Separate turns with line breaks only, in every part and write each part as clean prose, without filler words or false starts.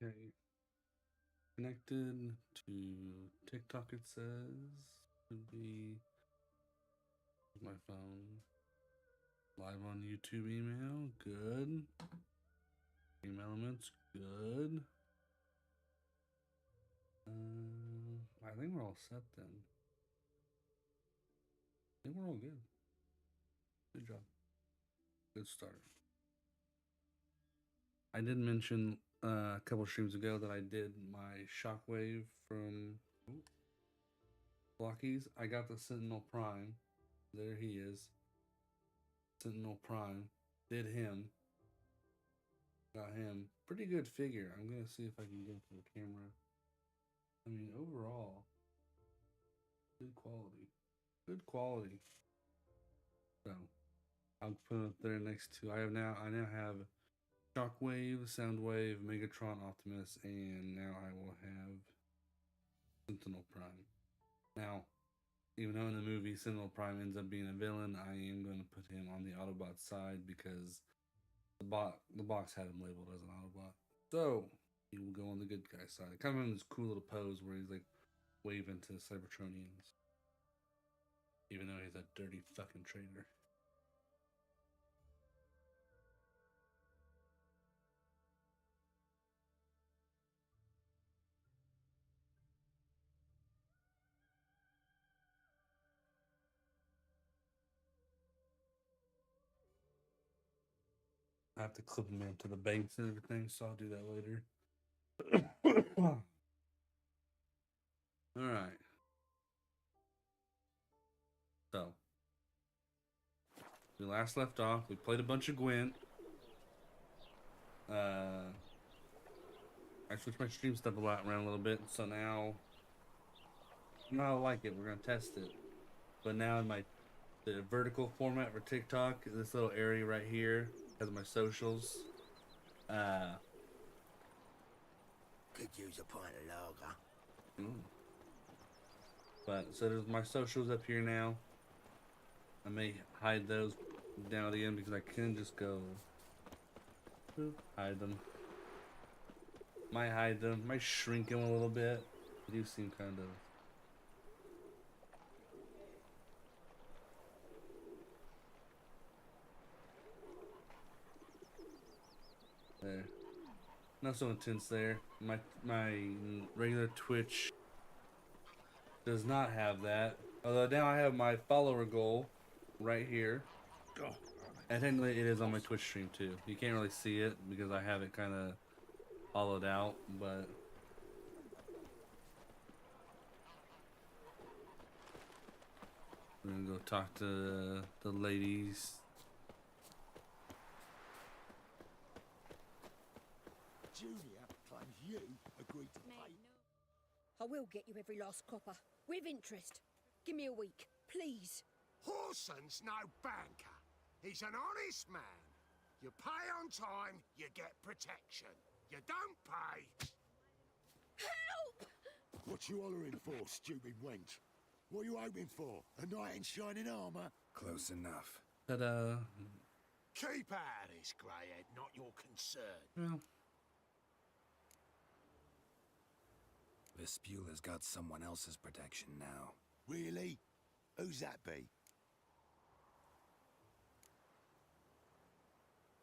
Okay. Connected to TikTok, it says. Should be my phone. Live on YouTube email. Good. Game elements. Good. I think we're all set then. I think we're all good. Good job. Good start. I did mention a couple streams ago that I did my shockwave from Blockies. I got the Sentinel Prime. There he is. Sentinel Prime. Did him. Got him. Pretty good figure. I'm going to see if I can get to the camera. I mean, overall, good quality. Good quality. So, I'll put it up there next to. I now have Shockwave, Soundwave, Megatron, Optimus, and now I will have Sentinel Prime. Now, even though in the movie Sentinel Prime ends up being a villain, I am going to put him on the Autobot side because the box had him labeled as an Autobot. So he will go on the good guy side. Kind of in this cool little pose where he's like waving to the Cybertronians. Even though he's a dirty fucking traitor. I have to clip him into the banks and everything, so I'll do that later. Alright. So, we last left off. We played a bunch of Gwent. I switched my stream stuff around a little bit, so now I like it. We're gonna test it. But now in the vertical format for TikTok, this little area right here has my socials.
Could use a pint of lager.
But so there's my socials up here now. I may hide those down at the end because I can just go hide them. Might hide them. Might shrink them a little bit. They do seem kind of. There. Not so intense there. My regular Twitch does not have that. Although now I have my follower goal right here. And technically it is on my Twitch stream too. You can't really see it because I have it kind of hollowed out, but we're gonna go talk to the ladies.
Julia claims you agreed to pay.
I will get you every last copper, with interest. Give me a week, please.
Horson's no banker. He's an honest man. You pay on time, you get protection. You don't pay...
Help!
What you hollering for, stupid wench? What are you hoping for? A knight in shining armour? Close enough.
Ta-da.
Keep out of this, greyhead, not your concern.
Well,
Vespula's got someone else's protection now. Really? Who's that be?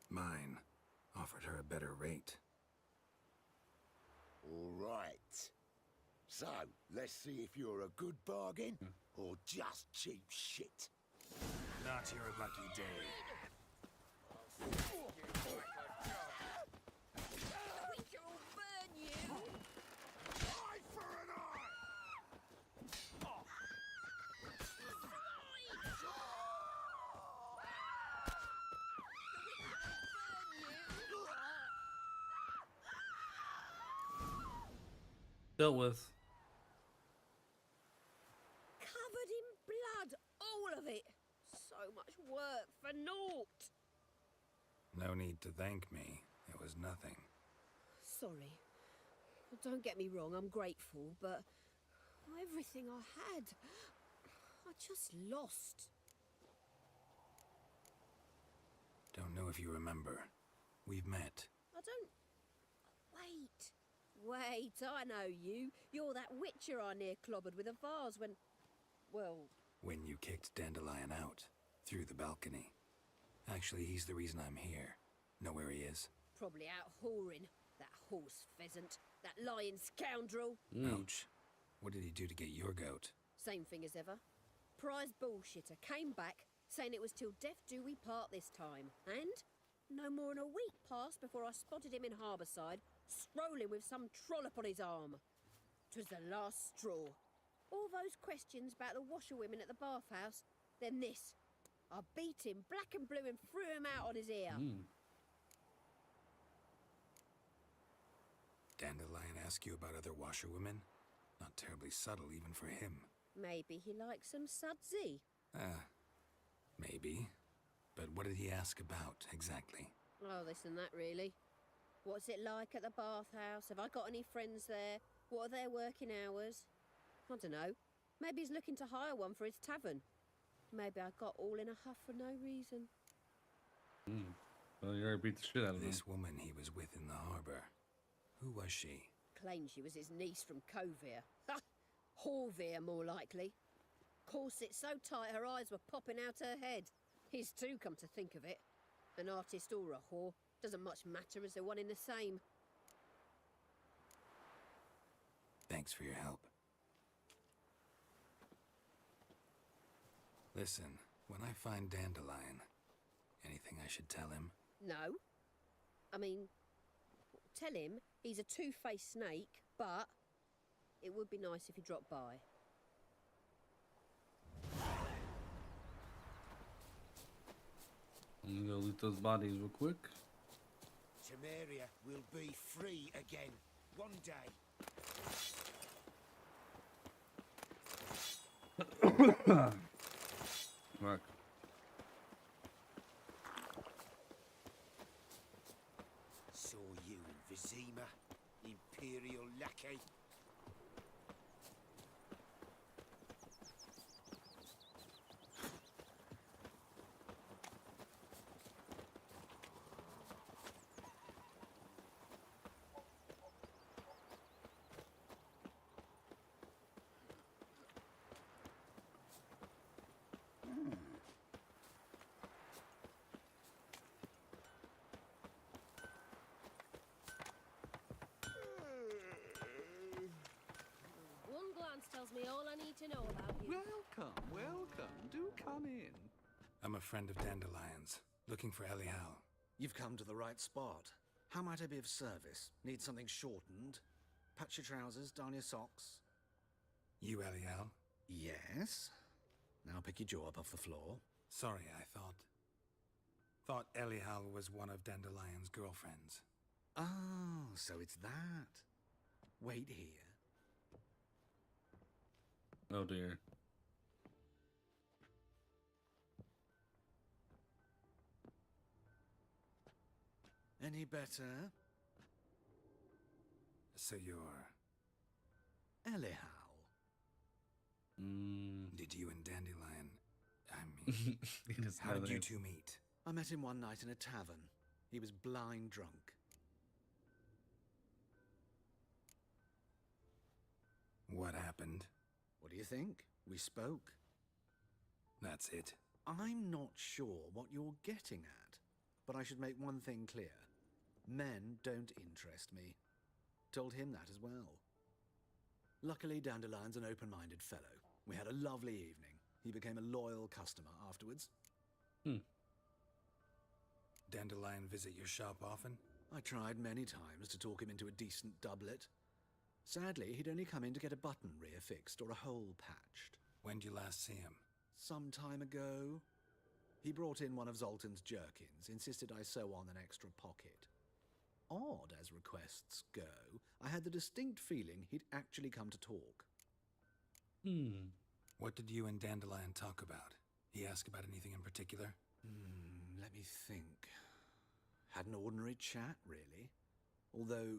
Mine. Offered her a better rate. All right. So, let's see if you're a good bargain or just cheap shit. Not your lucky day.
Quick, or I'll burn you!
Eye for an eye!
dealt with.
Covered in blood, all of it. So much work for naught.
No need to thank me. It was nothing.
Sorry. Don't get me wrong, I'm grateful, but everything I had, I just lost.
Don't know if you remember. We've met.
I don't... Wait. Wait, I know you. You're that witcher I near clobbered with a vase when... Well...
When you kicked Dandelion out, through the balcony. Actually, he's the reason I'm here. Know where he is?
Probably out whoring. That horse pheasant. That lying scoundrel.
Ouch. What did he do to get your goat?
Same thing as ever. Prize bullshitter came back, saying it was till death do we part this time. And no more than a week passed before I spotted him in Harbourside, strolling with some trollop on his arm. 'Twas the last straw. All those questions about the washerwomen at the bathhouse, then this. I beat him black and blue and threw him out on his ear.
Dandelion ask you about other washerwomen? Not terribly subtle even for him.
Maybe he likes some sudsy.
Maybe. But what did he ask about, exactly?
Oh, this and that, really. What's it like at the bathhouse? Have I got any friends there? What are their working hours? I don't know. Maybe he's looking to hire one for his tavern. Maybe I got all in a huff for no reason.
Well, you already beat the shit out of him.
This woman he was with in the harbor. Who was she?
Claimed she was his niece from Covere. Ha! Horvere, more likely. Corset so tight her eyes were popping out her head. His too, come to think of it. An artist or a whore. Doesn't much matter as they're one in the same.
Thanks for your help. Listen, when I find Dandelion, anything I should tell him?
No. I mean, tell him he's a two-faced snake, but it would be nice if he dropped by.
I'm gonna go loot those bodies real quick.
Temeria will be free again, one day.
Fuck.
Saw you in Vizima, Imperial lackey.
One glance tells me all I need to know about you.
Welcome, welcome. Do come in.
I'm a friend of Dandelion's, looking for Elial.
You've come to the right spot. How might I be of service? Need something shortened? Patch your trousers, darn your socks?
You Elial?
Yes. Now pick your jaw up off the floor.
Sorry, I thought Elial was one of Dandelion's girlfriends.
Oh, so it's that. Wait here.
Oh dear.
Any better?
So you're...
Elial.
Did you and Dandelion... I mean...
He doesn't
how
know
did
the
you
name.
two meet?
I met him one night in a tavern. He was blind drunk.
What happened?
What do you think? We spoke.
That's it.
I'm not sure what you're getting at, but I should make one thing clear. Men don't interest me. Told him that as well. Luckily, Dandelion's an open-minded fellow. We had a lovely evening. He became a loyal customer afterwards.
Dandelion visit your shop often?
I tried many times to talk him into a decent doublet. Sadly, he'd only come in to get a button rear fixed or a hole patched.
When'd you last see him?
Some time ago. He brought in one of Zoltan's jerkins, insisted I sew on an extra pocket. Odd as requests go, I had the distinct feeling he'd actually come to talk.
What did you and Dandelion talk about? He ask about anything in particular?
Let me think. Had an ordinary chat, really. Although,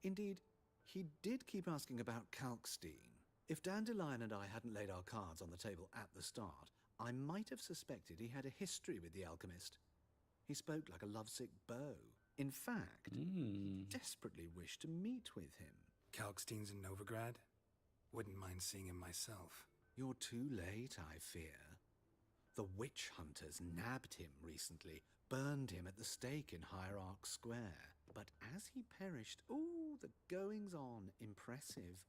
indeed, he did keep asking about Kalkstein. If Dandelion and I hadn't laid our cards on the table at the start, I might have suspected he had a history with the alchemist. He spoke like a lovesick beau. In fact, desperately wish to meet with him.
Kalkstein's in Novigrad? Wouldn't mind seeing him myself.
You're too late, I fear. The witch hunters nabbed him recently, burned him at the stake in Hierarch Square. But as he perished, ooh, the goings-on, impressive.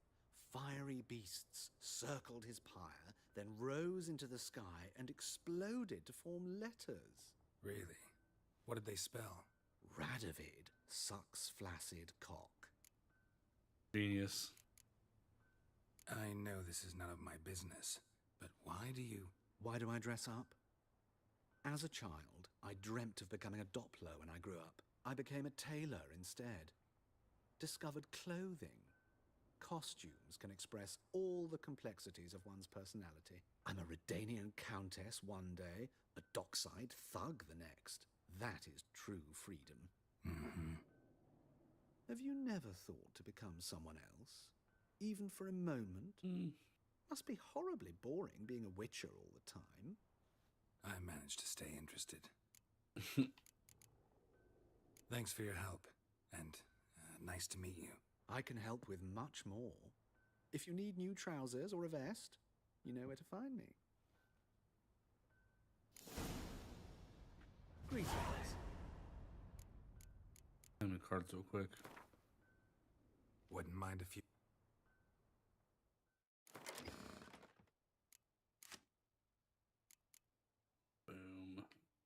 Fiery beasts circled his pyre, then rose into the sky and exploded to form letters.
Really? What did they spell?
Radovid sucks flaccid cock.
Genius.
I know this is none of my business, but why do you...
Why do I dress up? As a child, I dreamt of becoming a Doppler when I grew up. I became a tailor instead. Discovered clothing. Costumes can express all the complexities of one's personality. I'm a Redanian countess one day, a dockside thug the next. That is true freedom.
Mm-hmm.
Have you never thought to become someone else? Even for a moment? Must be horribly boring being a witcher all the time.
I managed to stay interested. Thanks for your help, and nice to meet you.
I can help with much more. If you need new trousers or a vest, you know where to find me. Greetings.
Let me cards real quick.
Wouldn't mind if you...
Boom.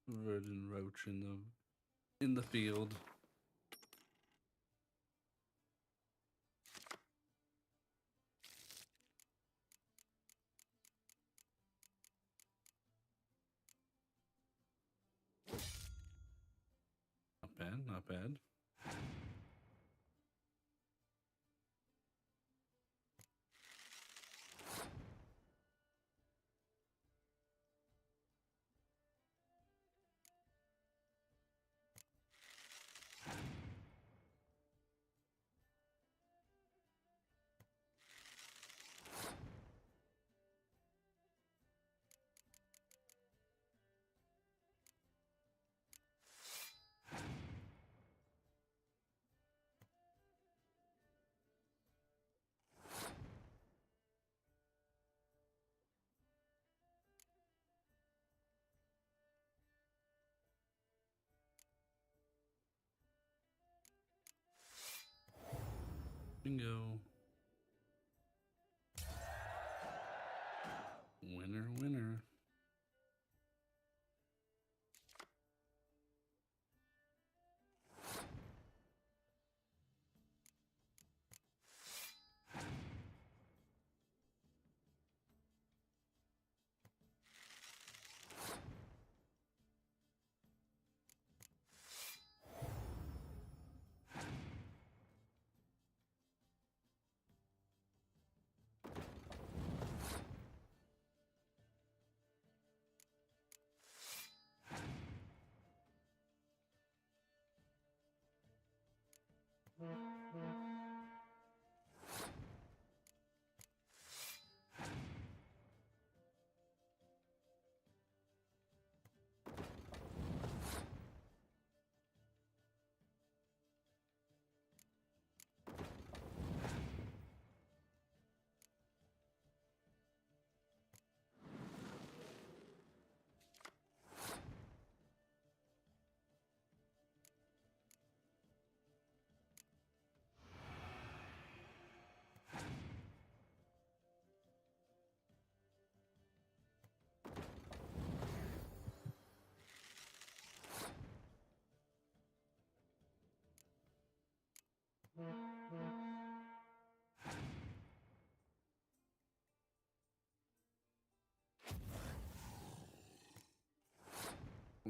Verdant roach in the field. Not bad, not bad. Bingo. Winner, winner.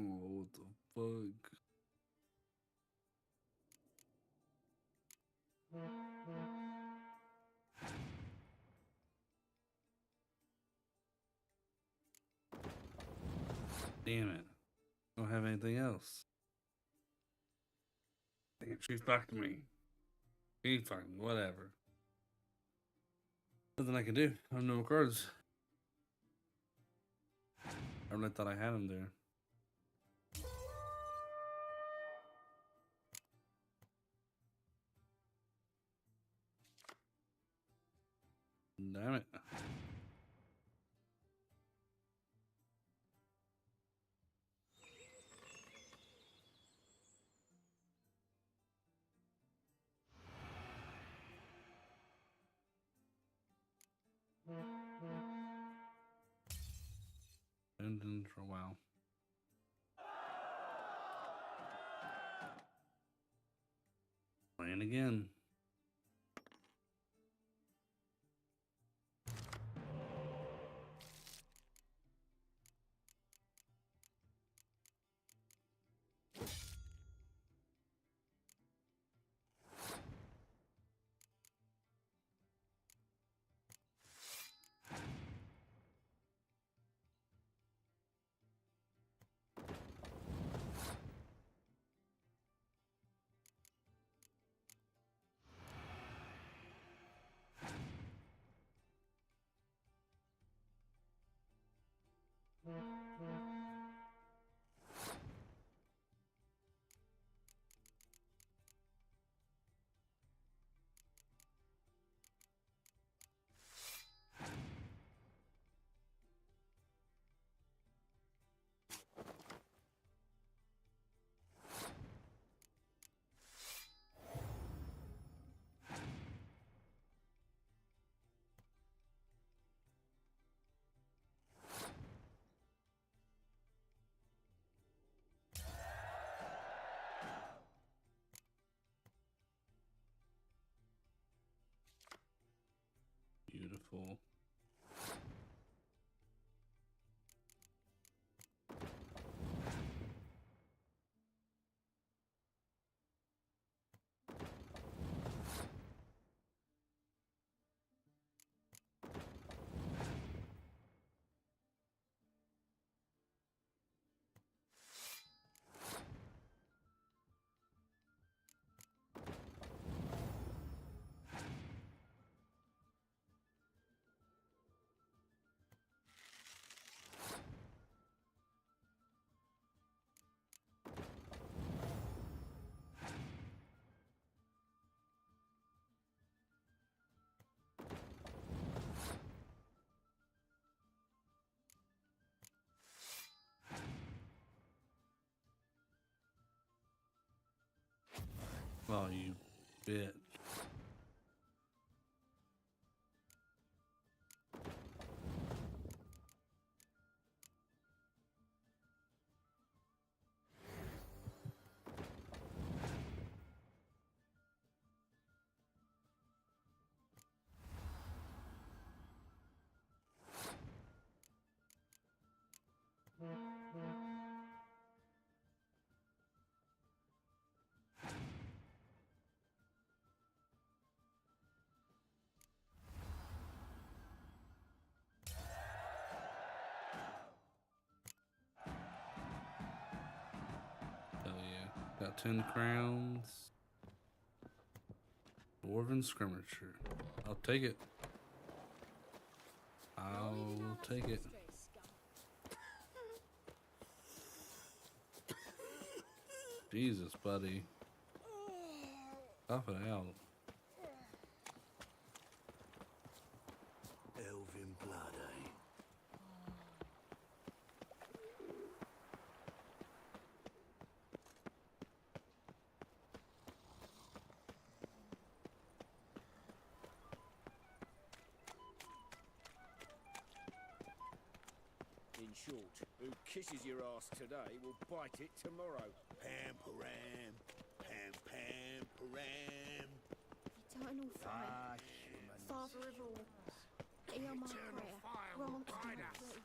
Oh, what the fuck? Damn it. Don't have anything else. Dang it, she fucked me. She fucked me, whatever. Nothing I can do. I have no cards. I really thought I had them there. Damn it. And for a while. Playing again. Beautiful. Oh, you bitch. Hell yeah. Got 10 crowns. Dwarven Skirmisher. I'll take it. I'll take it. Jesus, buddy. Stop it out.
Elven blood, eh?
In short, who kisses your ass today will bite it tomorrow.
Pam param, pam pam param.
Eternal fire. Father of all. Hear my
Eternal
prayer.
fire will
Grant
guide
my
us.
plea.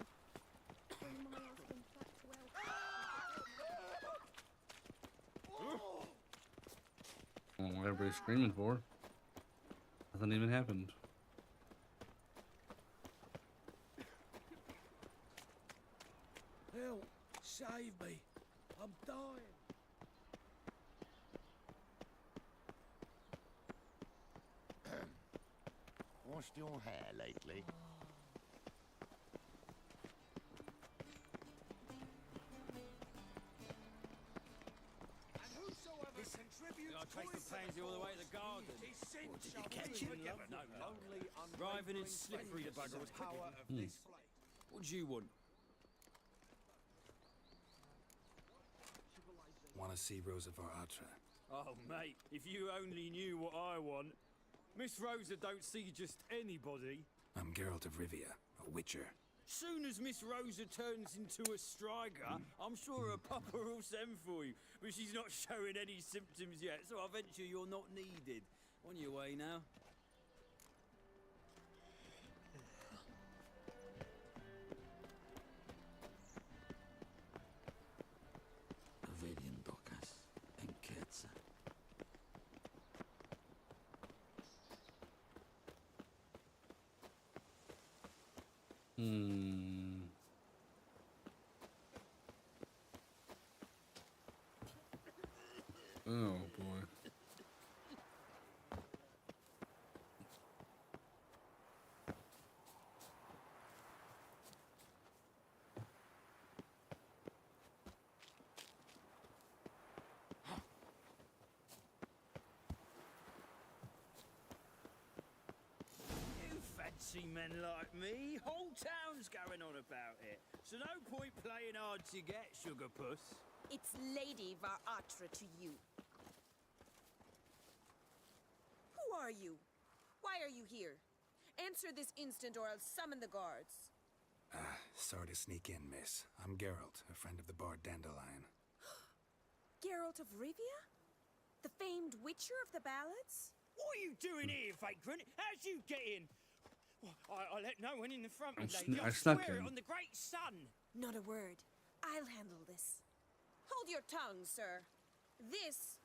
Bring my husband back to health.
I don't know what everybody's screaming for. Nothing even happened.
Help! Save me! I'm dying!
Washed your hair lately?
And whosoever contributes
I traced the pansy all the way to the garden.
Well, did you catch it?
No, driving in slippery, the bugger was quick. What do you want?
Want to see Rosa Atra?
Oh, mate, if you only knew what I want. Miss Rosa don't see just anybody.
I'm Geralt of Rivia, a witcher.
Soon as Miss Rosa turns into a striker, I'm sure her papa will send for you. But she's not showing any symptoms yet, so I venture you're not needed. On your way now.
Avelian Docas and Ketsa.
Oh boy.
You fancy men like me? Whole town's going on about it. So no point playing hard to get, sugar puss.
It's Lady Varatra to you. Who are you? Why are you here? Answer this instant or I'll summon the guards.
Sorry to sneak in, miss. I'm Geralt, a friend of the bard Dandelion.
Geralt of Rivia? The famed witcher of the ballads?
What are you doing here, vagrant? How'd you get in? Well, I let no one in the front,
I
lady. I
snuck
swear
in.
it on the great sun.
Not a word. I'll handle this. Hold your tongue, sir. This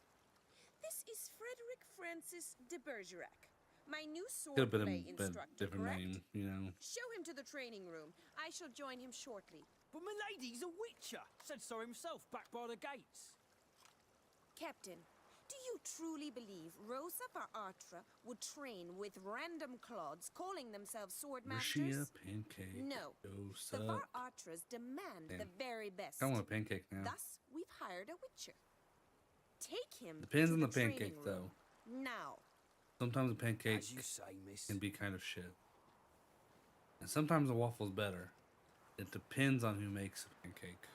is Frederick Francis de Bergerac, my new
Could have been
swordplay
a
instructor,
different
correct?
name, you know.
Show him to the training room. I shall join him shortly.
But my lady's a witcher. Said so himself, back by the gates.
Captain, do you truly believe Rosa Varatra would train with random clods calling themselves sword
Rashia
masters?
pancake.
No.
Dose
The
up.
Varatras demand
Damn.
the very best.
I want a pancake now.
Thus, we've hired a witcher. Take him
Depends
to
on the
training
pancake,
room.
though.
Now.
Sometimes a pancake
As you say, miss.
can be kind of shit. And sometimes a waffle's better. It depends on who makes the pancake.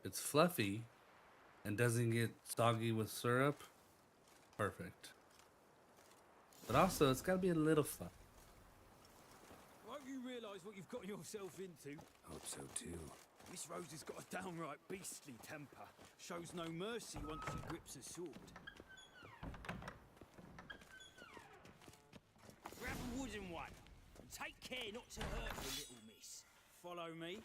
If it's fluffy and doesn't get soggy with syrup, perfect. But also, it's got to be a little fluffy.
Won't you realise what you've got yourself into?
Hope so, too.
Miss Rosa's got a downright beastly temper. Shows no mercy once she grips a sword. Grab a wooden one. And take care not to hurt the little miss. Follow me.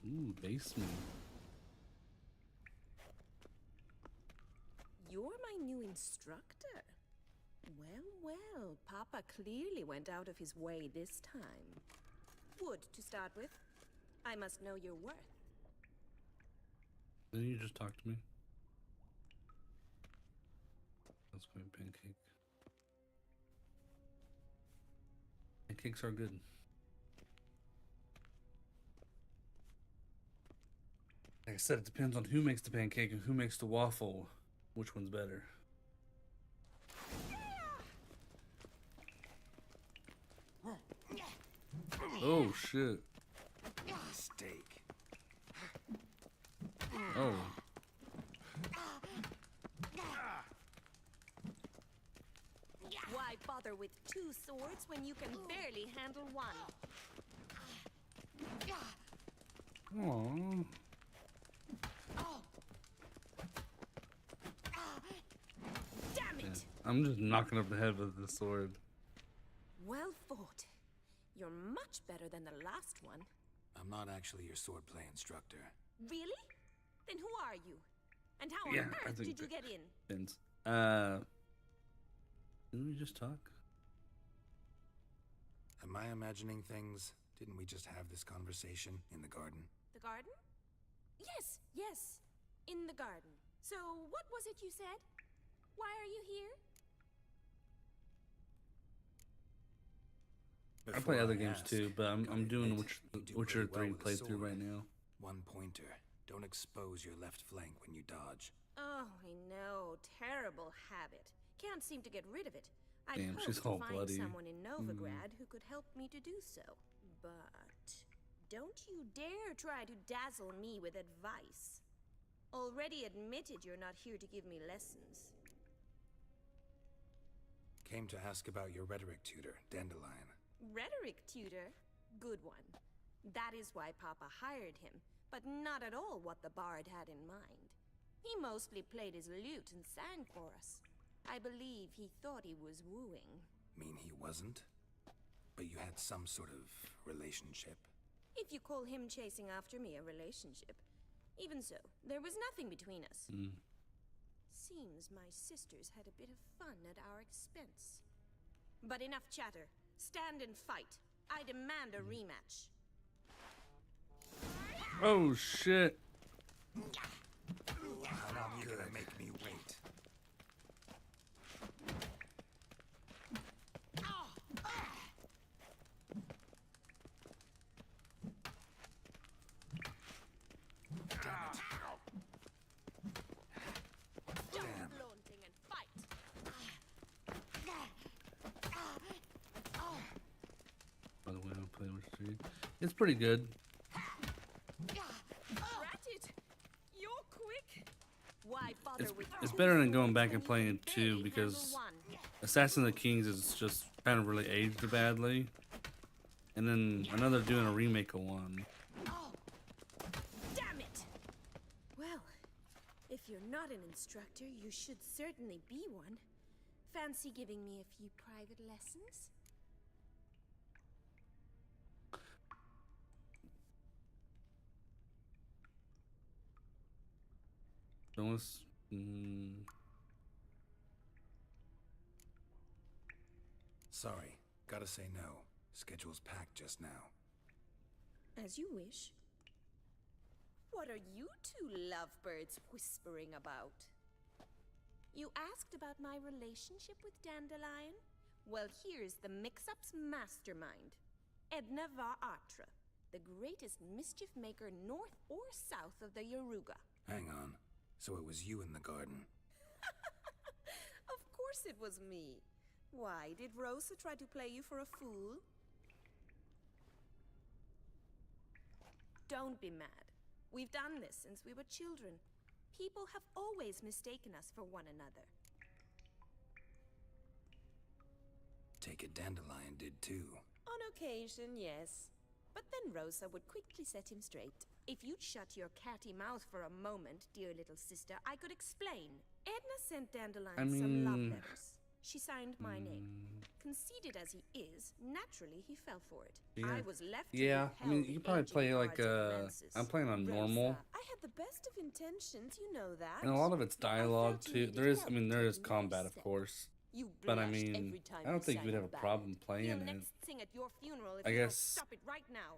Ooh, basement.
You're my new instructor. Well, Papa clearly went out of his way this time. Wood, to start with. I must know your worth.
Didn't you just talk to me? Let's go pancake. Pancakes are good. Like I said, it depends on who makes the pancake and who makes the waffle. Which one's better? Oh shit.
Steak.
Oh.
Why bother with two swords when you can barely handle one?
Aww.
Damn it!
Yeah, I'm just knocking up the head with the sword.
Well fought. You're much better than the last one.
I'm not actually your swordplay instructor.
Really? Then who are you? And how
Yeah,
on
I
earth
think
did you get in?
Depends. Didn't we just talk?
Am I imagining things? Didn't we just have this conversation in the garden?
The garden? Yes. In the garden. So, what was it you said? Why are you here?
I play
Before
other
I
games
ask,
too, but I'm
gotta
doing
admit, you do
Witcher
pretty
3
well with a
playthrough
sword.
right now.
One pointer. Don't expose your left flank when you dodge.
Oh, I know. Terrible habit. Can't seem to get rid of it. I'd
Damn,
hoped
she's
to
all
find
bloody.
someone in Novigrad who could help me to do so. But don't you dare try to dazzle me with advice. Already admitted you're not here to give me lessons.
Came to ask about your rhetoric tutor, Dandelion.
Rhetoric tutor? Good one. That is why Papa hired him, but not at all what the bard had in mind. He mostly played his lute and sang for us. I believe he thought he was wooing.
Mean he wasn't? But you had some sort of relationship?
If you call him chasing after me a relationship. Even so, there was nothing between us. Seems my sisters had a bit of fun at our expense. But enough chatter. Stand and fight. I demand a rematch.
Oh shit!
How long you gonna make me wait?
Flaunting and fight.
By the way, I don't play Witcher 3. It's pretty good.
Rat it. You're quick. Why bother with
It's
two
better than
swords
going back
when
and
you
playing
can
it too,
barely
because
handle one?
Assassin of the Kings is just kind of really aged badly. And then another doing a remake of one.
Damn it! Well, if you're not an instructor, you should certainly be one. Fancy giving me a few private lessons?
Don't let's,
Sorry, gotta say no. Schedule's packed just now.
As you wish. What are you two lovebirds whispering about? You asked about my relationship with Dandelion? Well, here's the mix-up's mastermind. Edna Atra, the greatest mischief maker north or south of the Yaruga.
Hang on. So it was you in the garden.
Of course it was me. Why, did Rosa try to play you for a fool? Don't be mad. We've done this since we were children. People have always mistaken us for one another.
Take it Dandelion did too.
On occasion, yes. But then Rosa would quickly set him straight. If you'd shut your catty mouth for a moment, dear little sister, I could explain. Edna sent Dandelion some love letters. She signed my name. Conceited as he is, naturally he fell for it.
Yeah.
I was left to
yeah, I mean,
repel
you
the
could probably
aging
play like
guards and lances.
I'm playing on normal,
Rosa, I had the best of intentions, you know that.
and a lot of it's dialogue
felt you
too.
needed
There is, I
help
mean, there is
taking
combat,
your
of
set.
course,
You
but I
blushed
mean,
every time
I don't
you
think
sang
we'd have
the
a problem
ballad.
playing
He'll
it.
next sing at your funeral if
I
you don't
guess-
stop it right now.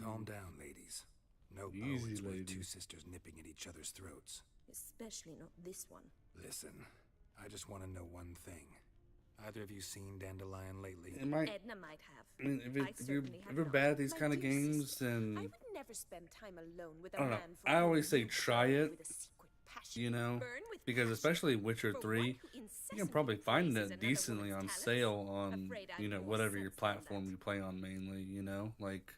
Calm down, ladies. No
Easy,
poets with
lady.
two sisters nipping at each other's throats.
Especially not this one.
Listen, I just want to know one thing. Either of you seen Dandelion lately?
It might.
Edna might have.
I mean,
I certainly have
if you're
not.
bad at these
My
kind of
dear
games,
sister,
then
I would never spend time alone with a
I don't know.
man for
I
whom
always say
you
try
burn
it,
with a secret passion.
you know,
Burn with
because
passion
especially Witcher
for
3,
one who
you can
incessantly
probably find
praises
it
another
decently on
woman's talents.
sale on,
Afraid I'm
you know,
more
whatever your
sense than
platform
that.
you play on mainly, you know, like,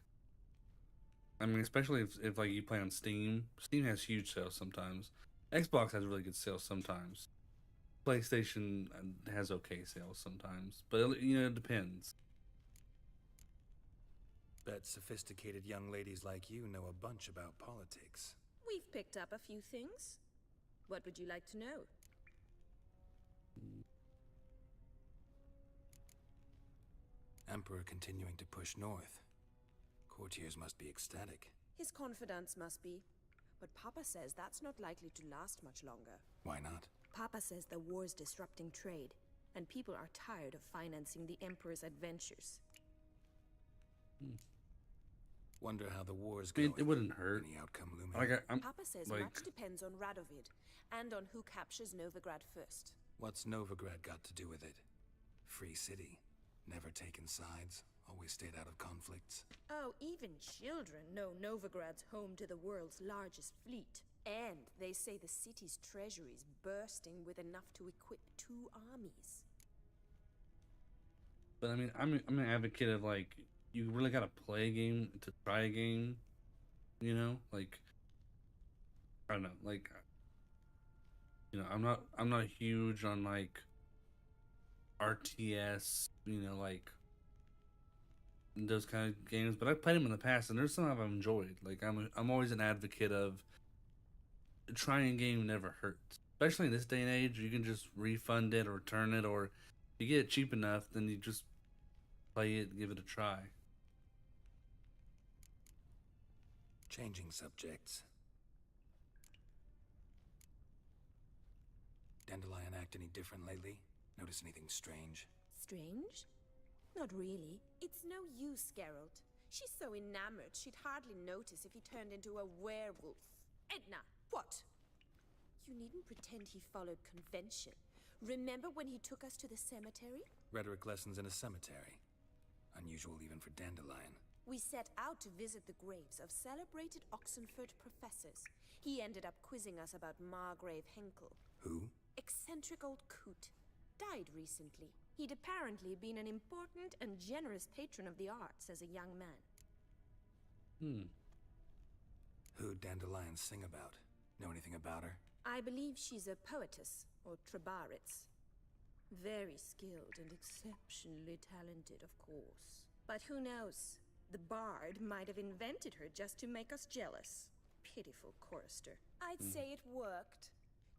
I mean, especially if like you play on Steam. Steam has huge sales sometimes. Xbox has really good sales sometimes. PlayStation has okay sales sometimes, but you know, it depends.
Bet sophisticated young ladies like you know a bunch about politics.
We've picked up a few things. What would you like to know?
Emperor continuing to push north. Courtiers must be ecstatic.
His confidants must be. But Papa says that's not likely to last much longer.
Why not?
Papa says the war's disrupting trade, and people are tired of financing the Emperor's adventures.
Wonder how the war's
I mean,
going.
it wouldn't hurt.
Any outcome looming?
Like I'm
Papa says
like,
much depends on Radovid, and on who captures Novigrad first.
What's Novigrad got to do with it? Free city. Never taken sides. Always stayed out of conflicts.
Oh, even children know Novigrad's home to the world's largest fleet. And they say the city's treasury is bursting with enough to equip 2 armies.
But I mean, I'm an advocate of like you really gotta play a game to try a game. You know, like I don't know, like you know, I'm not huge on like RTS. You know, like those kind of games, but I've played them in the past, and there's some I've enjoyed. Like I'm always an advocate of trying a game never hurts, especially in this day and age. You can just refund it or return it, or if you get it cheap enough, then you just play it, give it a try.
Changing subjects. Dandelion act any different lately? Notice anything strange?
Strange? Not really. It's no use, Geralt. She's so enamored she'd hardly notice if he turned into a werewolf. Edna, what? You needn't pretend he followed convention. Remember when he took us to the cemetery?
Rhetoric lessons in a cemetery. Unusual even for Dandelion.
We set out to visit the graves of celebrated Oxenford professors. He ended up quizzing us about Margrave Henkel.
Who?
Eccentric old coot. Died recently. He'd apparently been an important and generous patron of the arts as a young man.
Who'd Dandelion sing about? Know anything about her?
I believe she's a poetess, or trabaritz. Very skilled and exceptionally talented, of course. But who knows? The bard might have invented her just to make us jealous. Pitiful chorister. I'd say it worked.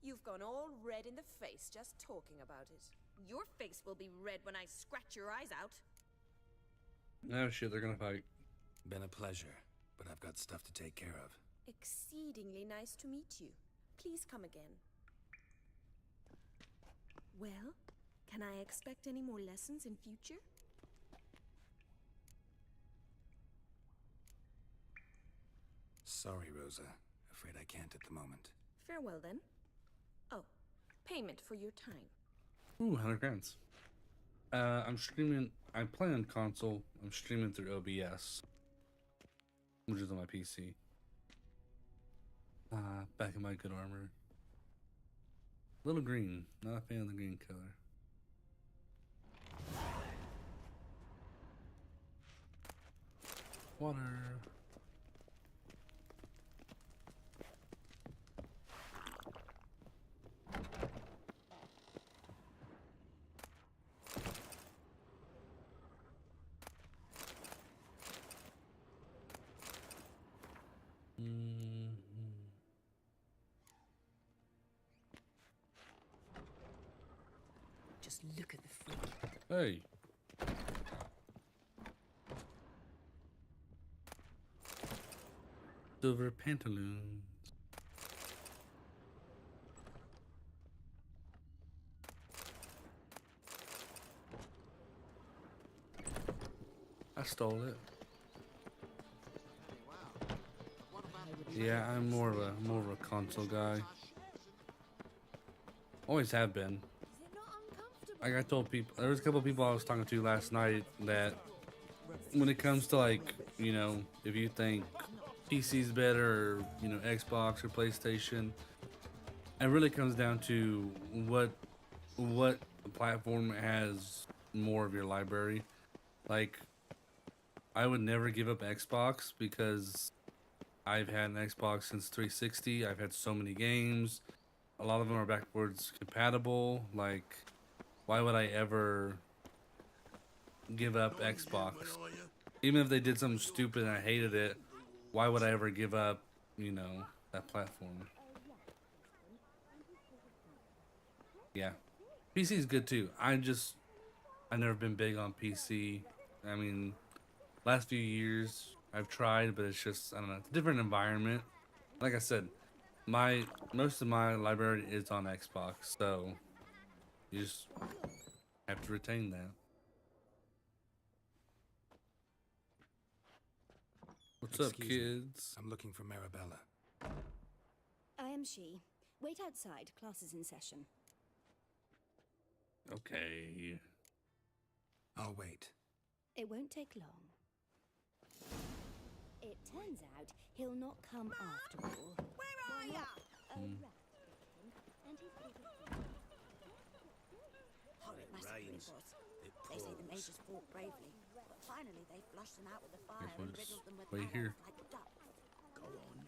You've gone all red in the face just talking about it. Your face will be red when I scratch your eyes out.
Oh shit, they're gonna fight.
Been a pleasure, but I've got stuff to take care of.
Exceedingly nice to meet you. Please come again. Well, can I expect any more lessons in future?
Sorry, Rosa. Afraid I can't at the moment.
Farewell, then. Oh, payment for your time.
Ooh, 100 grams. I'm streaming. I play on console. I'm streaming through OBS, which is on my PC. Back in my good armor. Little green. Not a fan of the green color. Water.
Just look at the freak.
Hey. Silver pantaloons. I stole it. Yeah, I'm more of a console guy. Always have been. Like I told people, there was a couple of people I was talking to last night that when it comes to like, you know, if you think PC's better or, you know, Xbox or PlayStation, it really comes down to what platform has more of your library. Like, I would never give up Xbox because I've had an Xbox since 360. I've had so many games. A lot of them are backwards compatible. Like, why would I ever give up Xbox? Even if they did something stupid and I hated it, why would I ever give up, you know, that platform? Yeah. PC is good too. I've never been big on PC. I mean, last few years I've tried, but it's just, I don't know, it's a different environment. Like I said, most of my library is on Xbox, so you just have to retain that. What's up,
Excuse me.
kids?
I'm looking for Marabella.
I am she. Wait outside. Class is in session.
Okay.
I'll wait.
It won't take long. It turns out he'll not come after all.
Where are ya?
A rat bit him, and his little...
Horrid massacre it was. They say the majors fought bravely, but finally they flushed them out with the fire
we'll
and
just
riddled them with
wait here.
arrows like ducks.
Go on.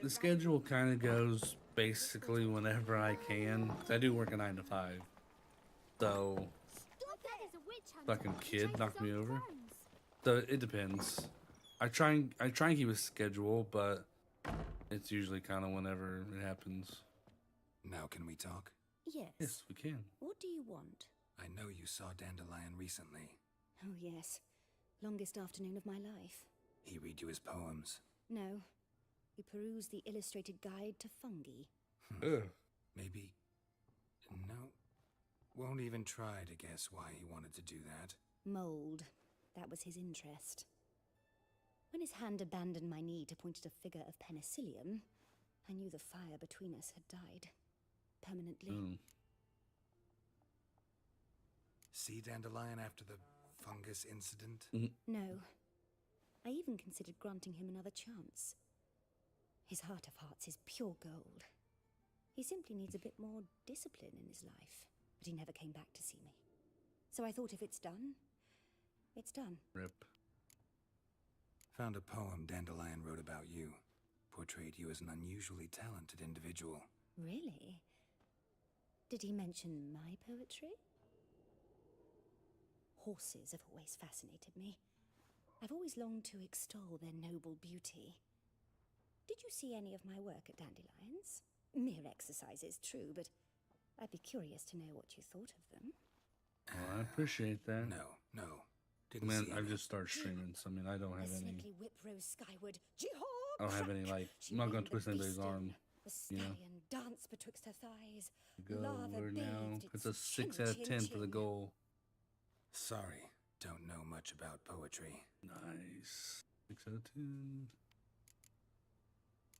The schedule kind of goes basically whenever I can. 'Cause I do work a 9 to 5. So, fucking kid knocked me over. So it depends. I try and keep a schedule, but it's usually kind of whenever it happens.
Now can we talk?
Yes.
Yes, we can.
What do you want?
I know you saw Dandelion recently.
Oh, yes. Longest afternoon of my life.
He read you his poems.
No. We perused the illustrated guide to fungi.
Ugh.
Maybe... No. Won't even try to guess why he wanted to do that.
Mold. That was his interest. When his hand abandoned my knee to point at a figure of penicillium, I knew the fire between us had died. Permanently.
See Dandelion after the fungus incident?
No. I even considered granting him another chance. His heart of hearts is pure gold. He simply needs a bit more discipline in his life. But he never came back to see me. So I thought if it's done, it's done.
Rip.
Found a poem Dandelion wrote about you. Portrayed you as an unusually talented individual.
Really? Did he mention my poetry? Horses have always fascinated me. I've always longed to extol their noble beauty. Did you see any of my work at Dandelions? Mere exercises, true, but I'd be curious to know what you thought of them.
Well, I appreciate that.
No.
I
Didn't
mean,
see
I've
any.
just started streaming, so I mean, I don't have
A
any.
slightly whip rose skyward. Jihad!
I don't have any, like,
She
I'm not gonna
winged the
twist anybody's
beast
arm.
in. The
you know?
stallion danced betwixt her thighs.
Go
Lava
over now.
bathed
It's a
its
6
chin,
out of
chin,
10 for the
chin.
goal.
Sorry, don't know much about poetry.
Nice. 6 out of 10.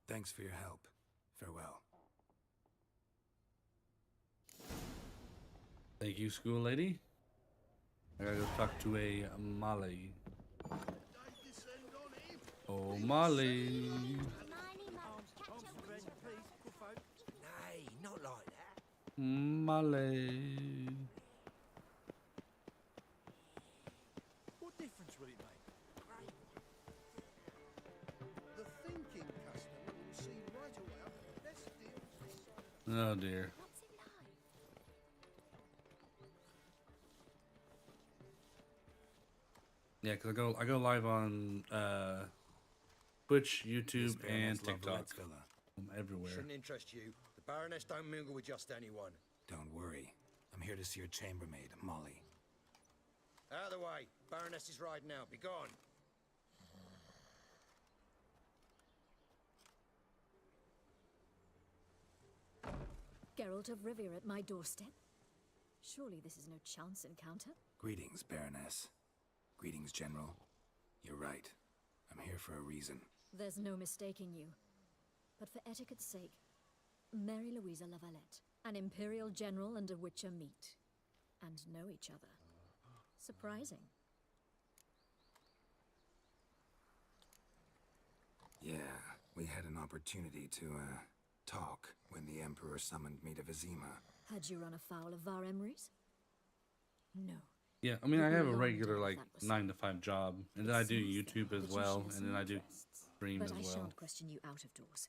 Thanks for your help. Farewell.
Thank you, school lady. I gotta go talk to a Molly. Oh, Molly.
Nay, not like that.
Molly.
What difference will it make? The thinking customer will see right away our best deal.
Oh, dear. Yeah, because I go live on Twitch, YouTube, and TikTok. I'm everywhere.
Shouldn't interest you. The Baroness don't mingle with just anyone.
Don't worry. I'm here to see your chambermaid, Molly.
Out of the way. Baroness is riding out. Be gone.
Geralt of Rivia at my doorstep? Surely this is no chance encounter?
Greetings, Baroness. Greetings, General. You're right. I'm here for a reason.
There's no mistaking you. But for etiquette's sake, Mary Louisa Lavalette, an Imperial General and a Witcher meet. And know each other. Surprising.
Yeah, we had an opportunity to, talk when the Emperor summoned me to Vizima.
Had you run afoul of Var Emrys? No.
Yeah, I mean, I have a
Beyond
regular,
all
like,
that was
9 to 5 job. And then I do YouTube as well. And then I do stream
But
as
I
well.
shan't question you out of doors.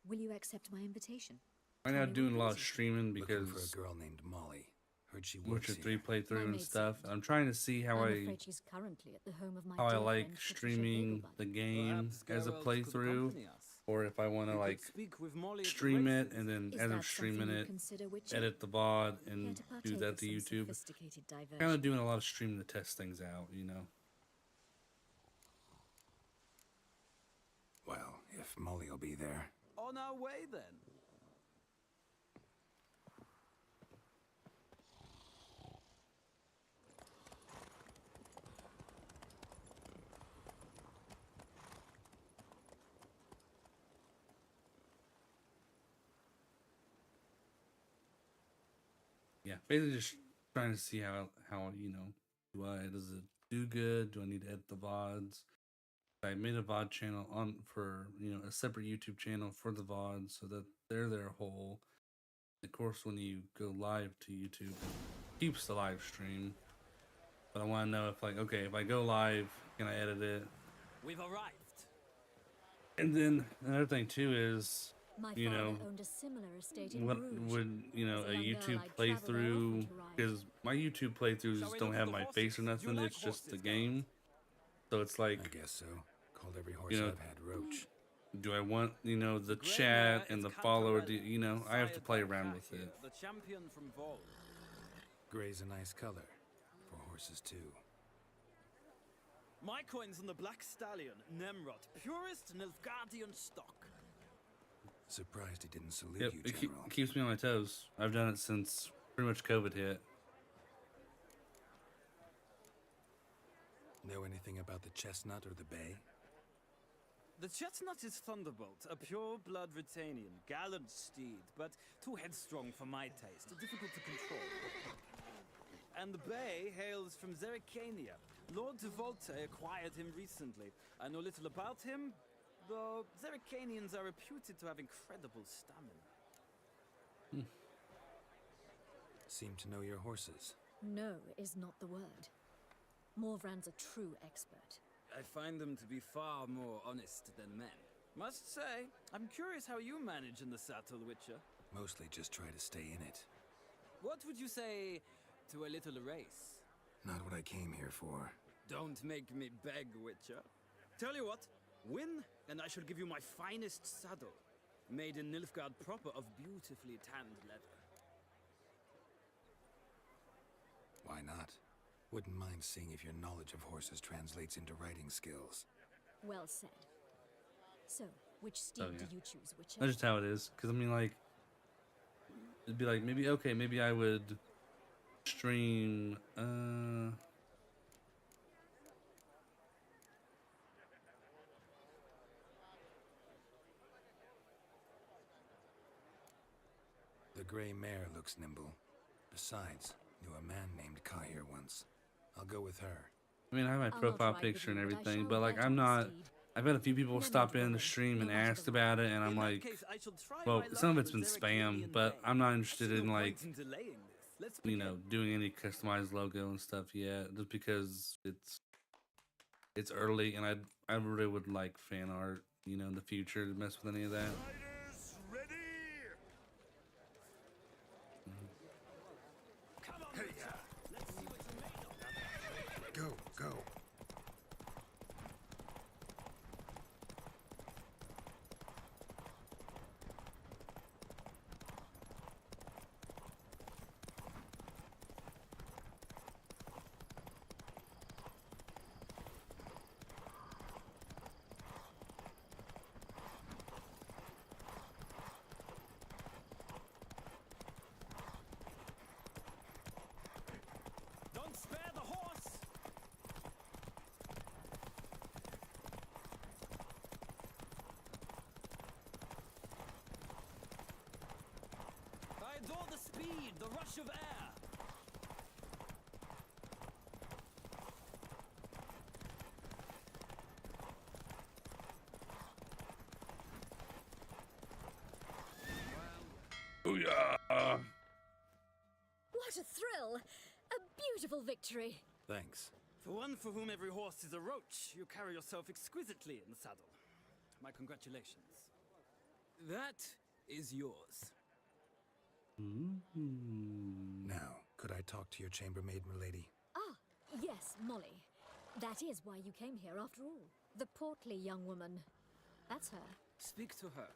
Will you accept my invitation?
Right now, doing a lot of streaming because
Looking for a girl named Molly. Heard she
Witcher
works
3
here.
playthrough and
maid
stuff.
sent
I'm trying to see how
I'm
I
afraid she's currently at the home of my
how I
dear
like
friend, Patricia
streaming
Vegelbud.
the game
Perhaps
as a
Geralt could
playthrough,
accompany us.
or if I want to
You could
like
speak with Molly at the
stream it
races.
and then
Is
as I'm
that
streaming
something you
it,
consider, Witcher?
edit the VOD
Care
and
to
do
partake
that
of
to
some
YouTube.
sophisticated
Kind of
diversion?
doing a lot of streaming to test things out, you know.
Well, if Molly will be there.
On our way then.
basically just trying to see how you know, does it do good? Do I need to edit the VODs? I made a VOD channel for a separate YouTube channel for the VODs so that they're their whole. Of course, when you go live to YouTube, it keeps the live stream. But I want to know if if I go live, can I edit it?
We've arrived.
And then another thing too is,
My
you
father
know,
owned a similar estate in
what
Bruges.
would
As
a
young girl,
YouTube
I'd travel there
playthrough?
often to ride.
Because my YouTube playthroughs don't have my face or nothing. It's just the game. So it's like,
I guess so. Called every horse
you know,
I've had Roach.
do I want the chat and the follower? I have to play around with it.
The champion from Vol.
Gray's a nice color for horses too.
My coin's on the Black Stallion, Nemrod, purest Nilfgaardian stock.
Surprised he didn't salute
Yep,
you,
it
General.
keeps me on my toes. I've done it since pretty much COVID hit.
Know anything about the chestnut or the bay?
The chestnut is Thunderbolt, a pure-blood Britannian, gallant steed, but too headstrong for my taste, difficult to control. And the bay hails from Zericania. Lord de Volte acquired him recently. I know little about him, though Zericanians are reputed to have incredible stamina.
Seem to know your horses.
No is not the word. Morvran's a true expert.
I find them to be far more honest than men. Must say, I'm curious how you manage in the saddle, Witcher.
Mostly just try to stay in it.
What would you say to a little race?
Not what I came here for.
Don't make me beg, Witcher. Tell you what, win, and I shall give you my finest saddle. Made in Nilfgaard proper of beautifully tanned leather.
Why not? Wouldn't mind seeing if your knowledge of horses translates into riding skills.
Well said. So, which steed do you choose, Witcher?
That's just how it is. Because, I mean, it'd be like, maybe I would stream,
The gray mare looks nimble. Besides, knew a man named Ka here once. I'll go with her.
I mean, I have my profile picture and everything, but I'm not. I've had a few people stop in the stream and asked about it, and I'm like, well, some of it's been spam, but I'm not interested in doing any customized logo and stuff yet, just because it's early, and I really would like fan art, in the future to mess with any of that.
Go, go.
Don't spare the horse! I adore the speed, the rush of air.
Booyah!
What a thrill! A beautiful victory.
Thanks.
For one for whom every horse is a roach, you carry yourself exquisitely in the saddle. My congratulations. That is yours.
Now, could I talk to your chambermaid, milady?
Ah, yes, Molly. That is why you came here after all. The portly young woman. That's her.
Speak to her.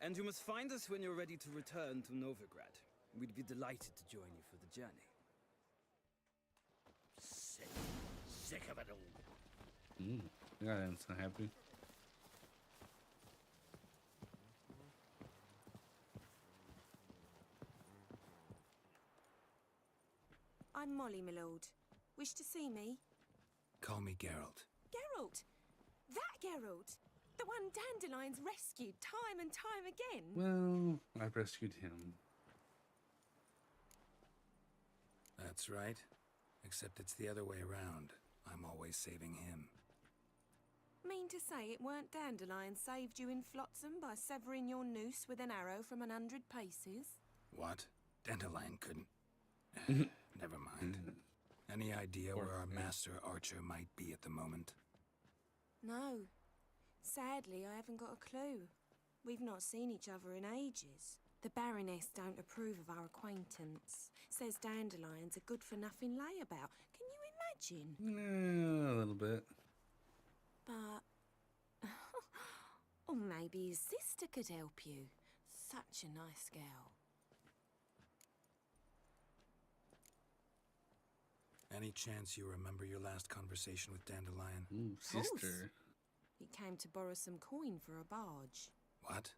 And you must find us when you're ready to return to Novigrad. We'd be delighted to join you for the journey.
Sick of it all.
Yeah, I'm so happy.
I'm Molly, my lord. Wish to see me?
Call me Geralt.
Geralt! That Geralt! The one Dandelions rescued time and time again.
Well, I rescued him.
That's right. Except it's the other way around. I'm always saving him.
Mean to say it weren't Dandelion saved you in Flotsam by severing your noose with an arrow from 100 paces?
What? Dandelion couldn't. Never mind. Any idea where our master archer might be at the moment?
No. Sadly, I haven't got a clue. We've not seen each other in ages. The Baroness don't approve of our acquaintance. Says Dandelion's a good-for-nothing layabout. Can you imagine?
Yeah, a little bit.
But... or maybe his sister could help you. Such a nice girl.
Any chance you remember your last conversation with Dandelion?
Ooh, sister.
He came to borrow some coin for a barge.
What?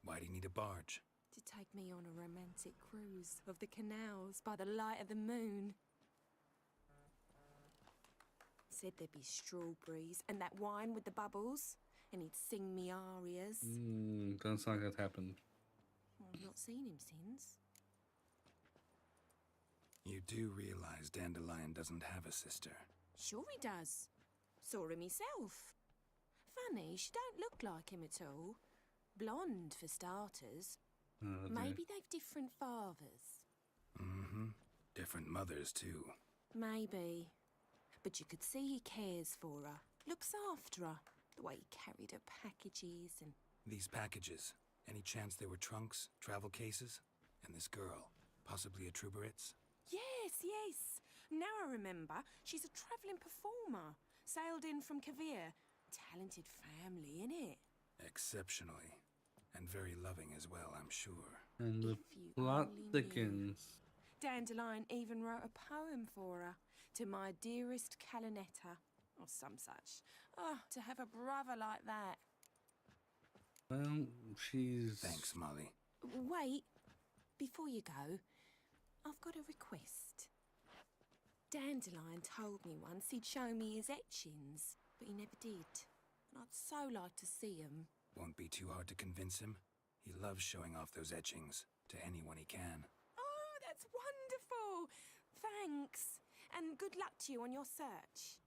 Why do you need a barge?
To take me on a romantic cruise of the canals by the light of the moon. Said there'd be strawberries and that wine with the bubbles, and he'd sing me arias.
Doesn't sound like that happened.
Well, I've not seen him since.
You do realize Dandelion doesn't have a sister.
Sure he does. Saw him myself. Funny, she don't look like him at all. Blonde, for starters.
Oh,
Maybe they've different fathers.
Mm-hmm. Different mothers, too.
Maybe. But you could see he cares for her. Looks after her. The way he carried her packages and...
These packages. Any chance they were trunks, travel cases? And this girl, possibly a Truberitz?
Yes, yes. Now I remember. She's a travelling performer. Sailed in from Kavir. Talented family, innit?
Exceptionally. And very loving as well, I'm sure.
And the
If you
plot
only knew.
thickens.
Dandelion even wrote a poem for her. To my dearest Calinetta. Or some such. Oh, to have a brother like that.
Well, she's...
Thanks, Molly.
Wait. Before you go, I've got a request. Dandelion told me once he'd show me his etchings, but he never did. And I'd so like to see them.
Won't be too hard to convince him. He loves showing off those etchings to anyone he can.
Oh, that's wonderful! Thanks. And good luck to you on your search.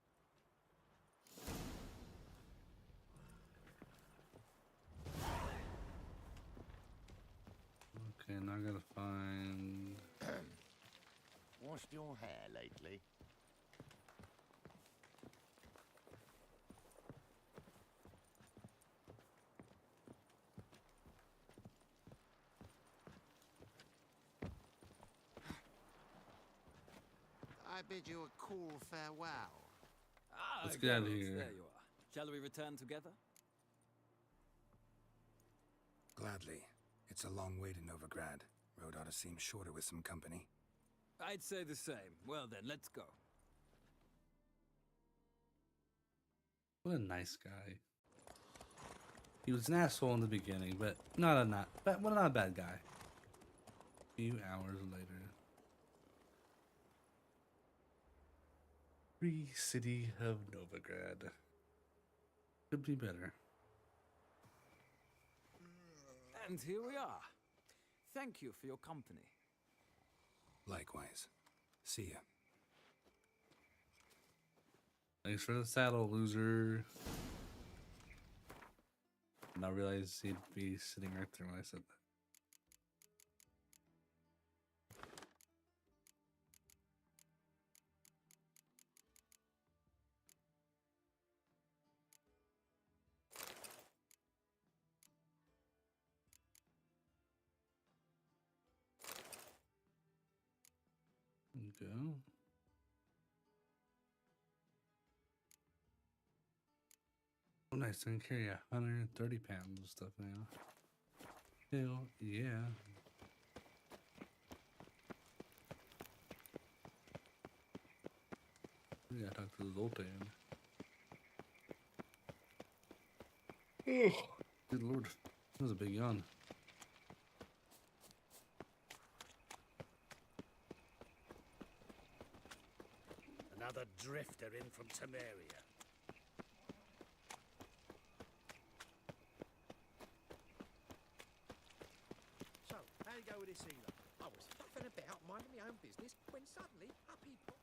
Okay, now I gotta find...
Washed your hair lately? I bid you a cool farewell.
Ah,
Let's get out of
Geralt,
here.
There you are. Shall we return together?
Gladly. It's a long way to Novigrad. Road ought to seem shorter with some company.
I'd say the same. Well then, let's go.
What a nice guy. He was an asshole in the beginning, but not a bad guy. A few hours later. Free city of Novigrad. Could be better.
And here we are. Thank you for your company.
Likewise. See ya.
Thanks for the saddle, loser. And I realized he'd be sitting right there when I said that. Go. Oh, nice. I can carry 130 pounds of stuff now. Hell yeah. We gotta talk to Zoltan. Oh, good lord. That was a big yawn.
Another drifter in from Temeria. So, how you go with this healer? Oh,
was faffing about, minding my own business, when suddenly up he popped.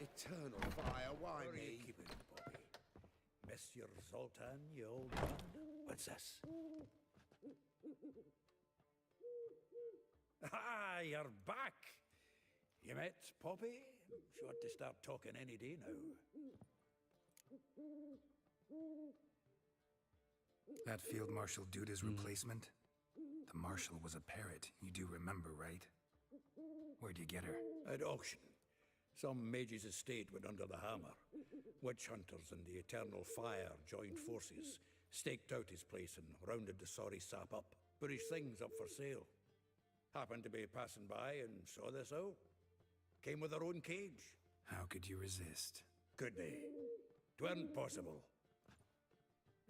Eternal fire, why
Where are
me?
you keeping him, Bobby? Monsieur Zoltan, you old man? What's this? Ah, you're back! You met Poppy? She ought to start talking any day now.
That Field Marshal Duda's replacement? The Marshal was a parrot, you do remember, right? Where'd you get her?
At auction. Some mage's estate went under the hammer. Witch hunters and the Eternal Fire joined forces, staked out his place and rounded the sorry sap up. Put his things up for sale. Happened to be passing by and saw this out. Came with her own cage.
How could you resist?
Could they? 'Tweren't possible.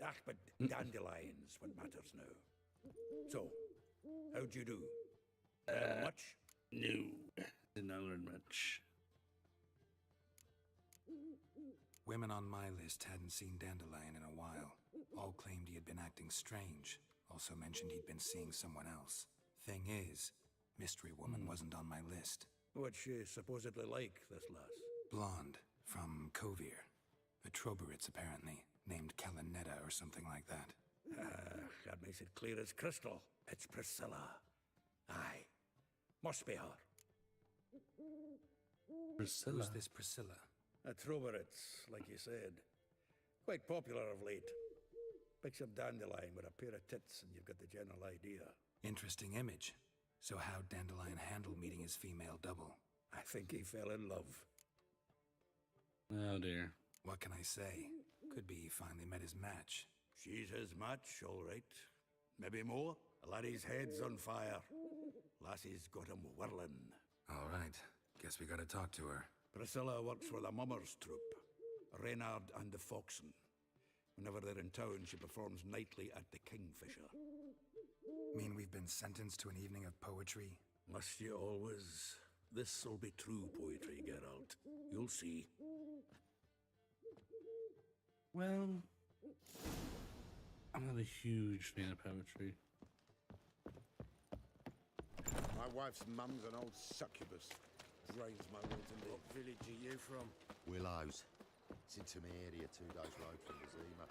Ah, but dandelions what matters now. So, how'd you do? Learn much?
No, did not learn much.
Women on my list hadn't seen Dandelion in a while. All claimed he had been acting strange. Also mentioned he'd been seeing someone else. Thing is, Mystery Woman wasn't on my list.
What's she supposedly like, this lass?
Blonde, from Kovir. A Troberitz, apparently, named Kalanetta or something like that.
That makes it clear as crystal. It's Priscilla. Aye. Must be her.
Priscilla.
Who's this Priscilla?
A Troberitz, like you said. Quite popular of late. Pick some dandelion with a pair of tits and you've got the general idea.
Interesting image. So how'd Dandelion handle meeting his female double?
I think he fell in love.
Oh dear.
What can I say? Could be he finally met his match.
She's his match, all right. Maybe more. The laddie's head's on fire. Lassie's got him whirling.
All right. Guess we gotta talk to her.
Priscilla works for the Mummers troupe. Reynard and the Foxen. Whenever they're in town, she performs nightly at the Kingfisher.
Mean we've been sentenced to an evening of poetry?
Must you always? This'll be true poetry, Geralt. You'll see.
Well, I'm not a huge fan of poetry.
My wife's mum's an old succubus. Drains my words into...
What village are you from?
Willows. It's into my area, 2 days' road from Zima.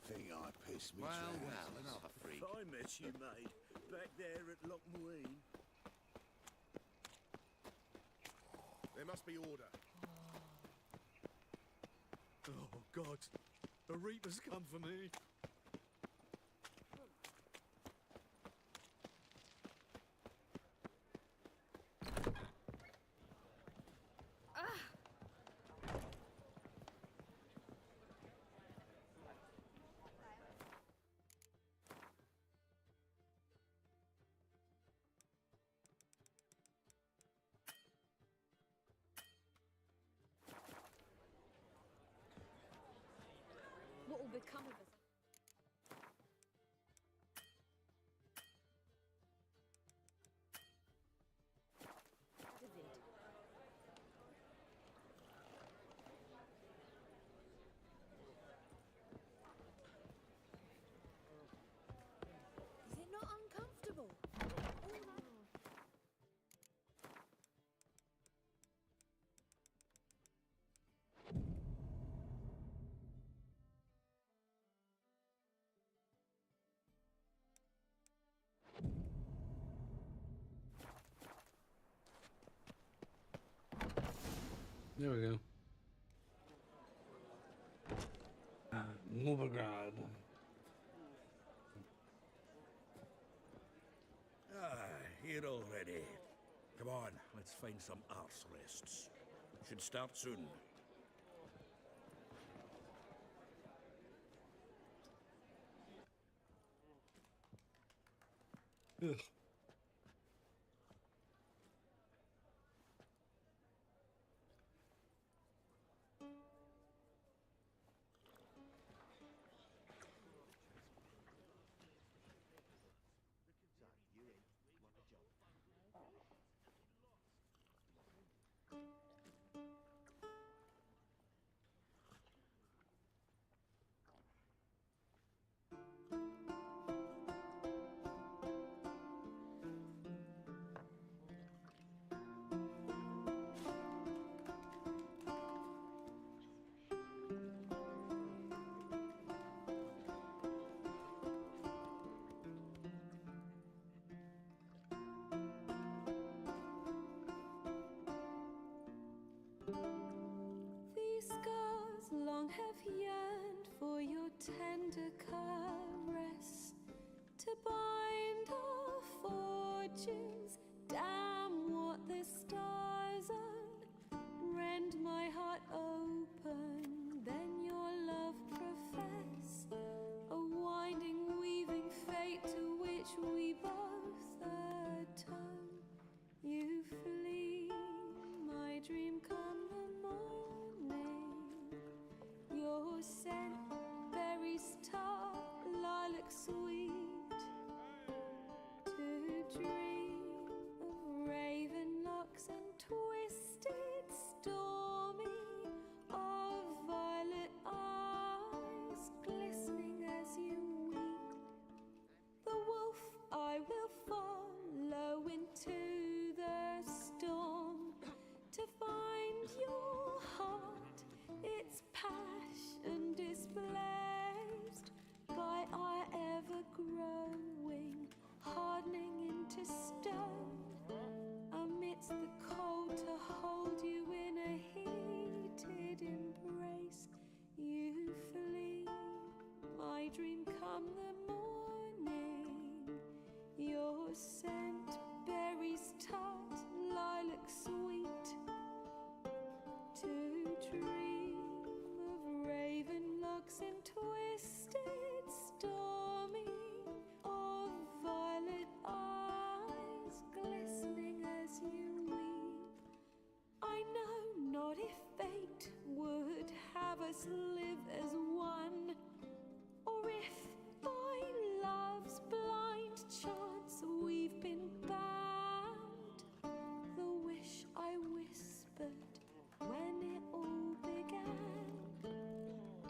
Thing I pissed me
Well,
trousers.
another freak.
I met you, mate. Back there at Lochmuine.
There must be order.
Oh, God. The Reaper's come for me.
What will become of us? David. Is it not uncomfortable?
There we go. Novigrad.
Here already. Come on, let's find some arse rests. Should start soon.
Ugh.
long have yearned for your tender caress, to bind our fortunes. Damn what the stars own, rend my heart open, then your love profess, a winding, weaving fate to which we both atone. You flee, my dream come the morning, your scent, berries tart, lilac sweet, to dream of raven locks and twisted, stormy, of violet eyes glistening as you weep. The wolf I will follow into the storm, to find your heart, its passion displaced by our ever-growing, hardening into stone, amidst the cold to hold you in a heated embrace. You flee, my dream come the morning, your scent, berries tart, lilac sweet, to dream of raven locks and twisted, stormy, of violet eyes glistening as you weep. I know not if fate would have us live as one, or if by love's blind chance we've been bound. The wish I whispered when it all began,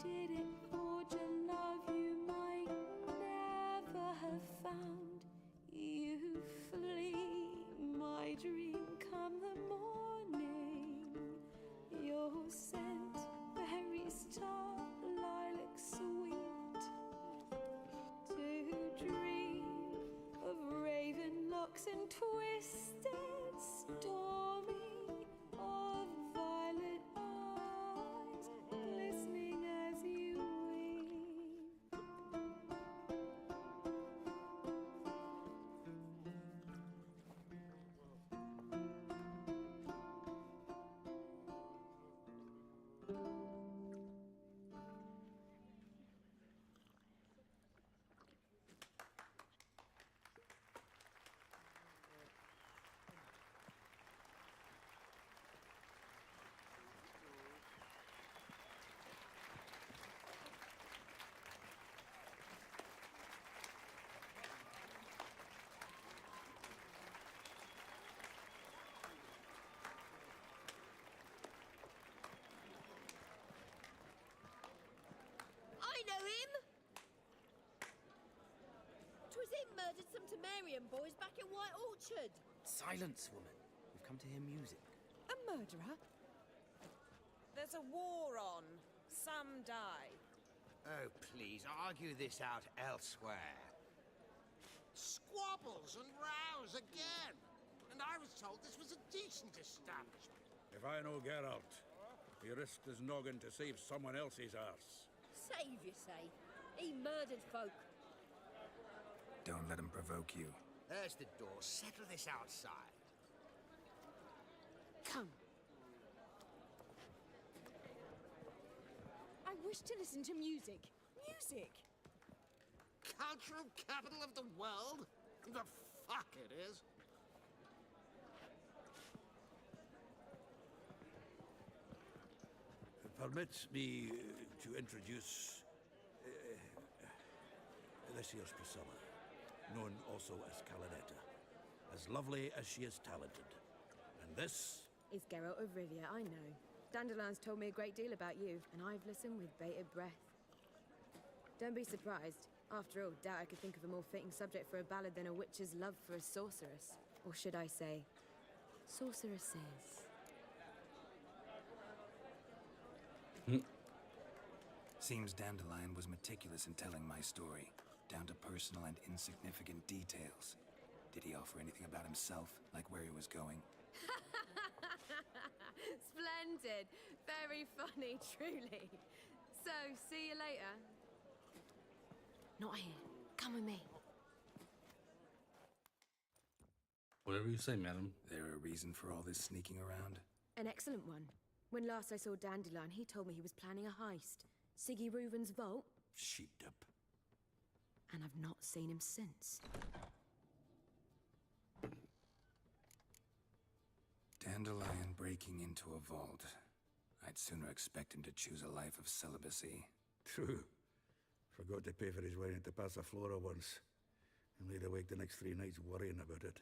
did it forge a love you might never have found? You flee, my dream come the morning, your scent, berries tart, lilac sweet, to dream of raven locks and twisted, stormy, of violet eyes glistening as you weep.
I know him! 'Twas him murdered some Temerian boys back in White Orchard.
Silence, woman. We've come to hear music.
A murderer? There's a war on. Some die.
Oh, please, argue this out elsewhere.
Squabbles and rows again. And I was told this was a decent establishment.
If I know Geralt, he risked his noggin to save someone else's arse.
Save, you say? He murdered folk.
Don't let him provoke you.
There's the door. Settle this outside.
Come. I wish to listen to music. Music!
Cultural capital of the world? The fuck it is.
Permit me to introduce this here's Priscilla, known also as Calinetta. As lovely as she is talented. And this
is Geralt of Rivia, I know. Dandelion's told me a great deal about you, and I've listened with bated breath. Don't be surprised. After all, doubt I could think of a more fitting subject for a ballad than a witch's love for a sorceress. Or should I say, sorceresses.
Seems Dandelion was meticulous in telling my story, down to personal and insignificant details. Did he offer anything about himself, like where he was going?
did. Very funny, truly. So, see you later. Not here. Come with me.
Whatever you say, madam.
There a reason for all this sneaking around?
An excellent one. When last I saw Dandelion, he told me he was planning a heist. Siggy Reuven's vault.
Sheeped up.
And I've not seen him since.
Dandelion breaking into a vault. I'd sooner expect him to choose a life of celibacy.
True. Forgot to pay for his wedding to Passaflora once. And laid awake the next 3 nights worrying about it.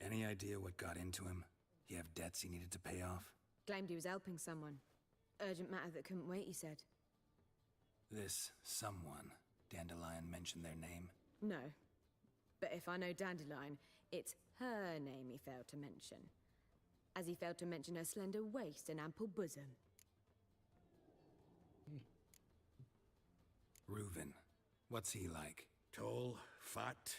Any idea what got into him? He have debts he needed to pay off?
Claimed he was helping someone. Urgent matter that couldn't wait, he said.
This someone, Dandelion mentioned their name?
No. But if I know Dandelion, it's her name he failed to mention. As he failed to mention her slender waist and ample bosom.
Reuven. What's he like?
Tall, fat,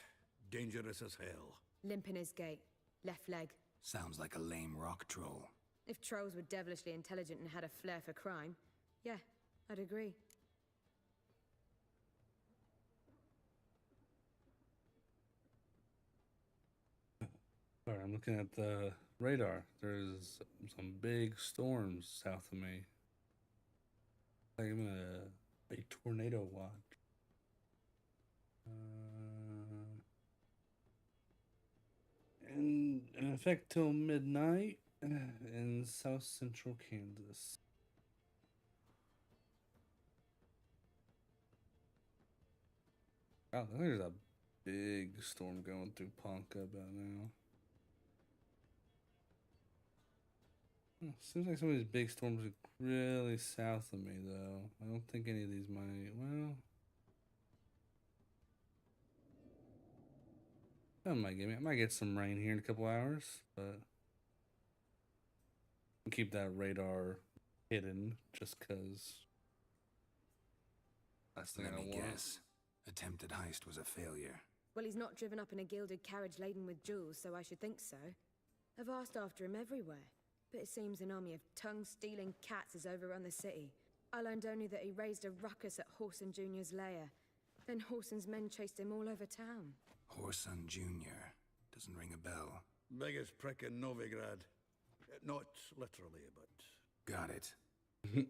dangerous as hell.
Limp in his gait. Left leg.
Sounds like a lame rock troll.
If trolls were devilishly intelligent and had a flair for crime, yeah, I'd agree.
Sorry, I'm looking at the radar. There's some big storms south of me. Like I'm in a big tornado watch. And in effect till midnight in south central Kansas. Wow, there's a big storm going through Ponca about now. Seems like some of these big storms are really south of me, though. I don't think any of these might. Well, that might get me. I might get some rain here in a couple hours, but keep that radar hidden just because. Last thing
Let
I
me
want.
guess. Attempted heist was a failure.
Well, he's not driven up in a gilded carriage laden with jewels, so I should think so. I've asked after him everywhere. But it seems an army of tongue-stealing cats has overrun the city. I learned only that he raised a ruckus at Horson Jr.'s lair. Then Horson's men chased him all over town.
Horson Jr. Doesn't ring a bell.
Biggest prick in Novigrad. Not literally, but...
Got it.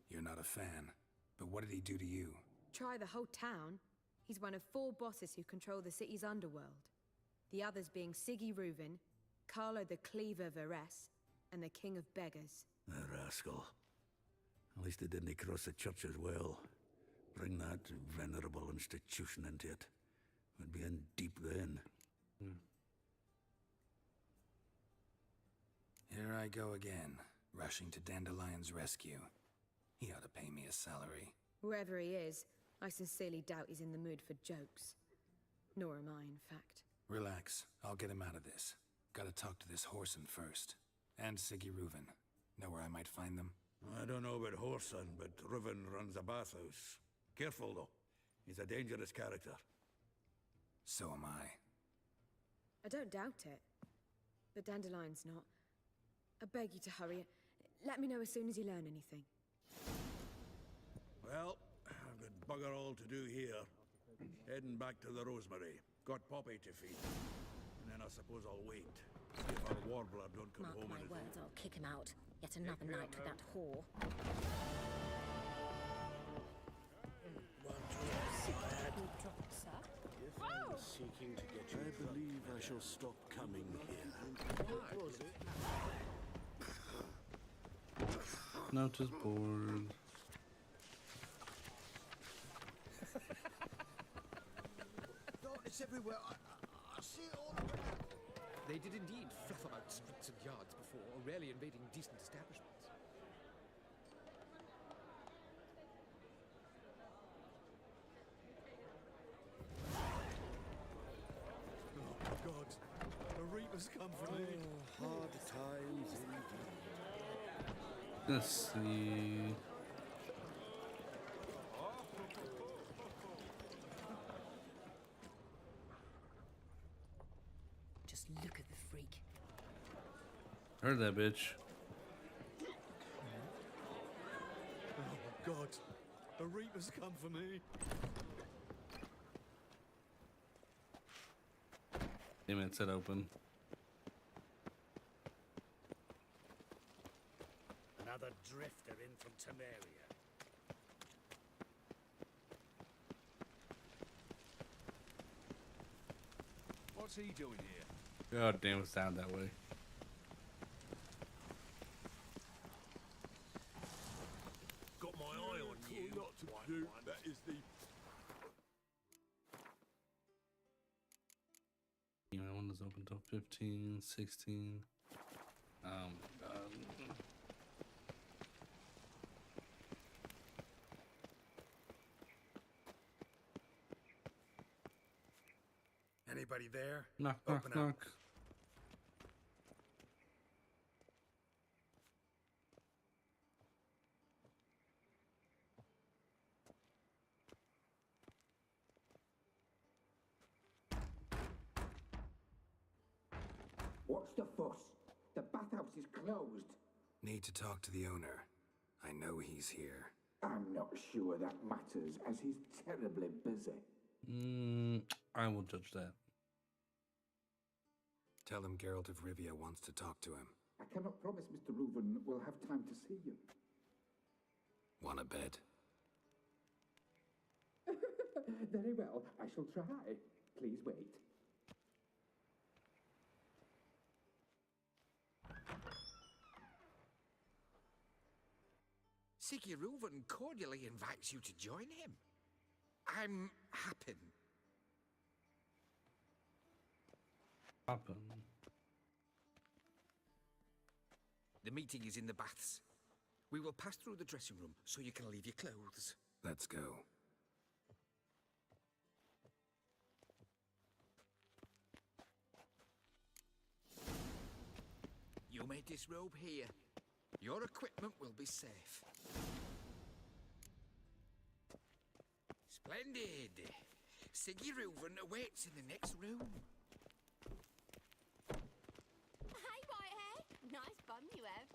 You're not a fan. But what did he do to you?
Try the whole town. He's one of 4 bosses who control the city's underworld. The others being Siggy Reuven, Carlo the Cleaver Varese, and the King of Beggars.
The rascal. At least he didn't cross the church as well. Bring that venerable institution into it. We'd be in deep then.
Here I go again, rushing to Dandelion's rescue. He ought to pay me a salary.
Whoever he is, I sincerely doubt he's in the mood for jokes. Nor am I, in fact.
Relax. I'll get him out of this. Gotta talk to this Horson first. And Siggy Reuven. Know where I might find them?
I don't know about Horson, but Reuven runs a bathhouse. Careful, though. He's a dangerous character.
So am I.
I don't doubt it. But Dandelion's not. I beg you to hurry. Let me know as soon as you learn anything.
Well, I've got bugger all to do here. Heading back to the Rosemary. Got Poppy to feed. And then I suppose I'll wait. See if our warbler don't come
Mark
home
my
and...
words, I'll kick him out. Yet another night with that whore.
Seeking to get you. I believe I shall stop coming here. What was it?
Notice board.
It's everywhere. I see it all around.
They did indeed fluff about streets and yards before, rarely invading decent establishments.
Oh, God. The Reapers come for me. Hard times indeed.
Let's see.
Just look at the freak.
Heard that bitch.
God, the Reaper's come for me.
Damn it, said open.
Another drifter in from Temeria.
What's he doing here?
God damn, it sound that way.
Got my eye on you.
Not to do. That is the.
Email windows open till 15, 16. Oh my god.
Anybody there?
Knock,
Open
knock,
up.
knock.
What's the fuss? The bathhouse is closed.
Need to talk to the owner. I know he's here.
I'm not sure that matters, as he's terribly busy.
I will judge that.
Tell him Geralt of Rivia wants to talk to him.
I cannot promise Mr. Reuven will have time to see you.
Want a bed?
Very well, I shall try. Please wait.
Siggy Reuven cordially invites you to join him. I'm happy.
Happen.
The meeting is in the baths. We will pass through the dressing room so you can leave your clothes.
Let's go.
You may disrobe here. Your equipment will be safe. Splendid. Siggy Reuven awaits in the next room.
Hey, Whitehair. Nice bum you have.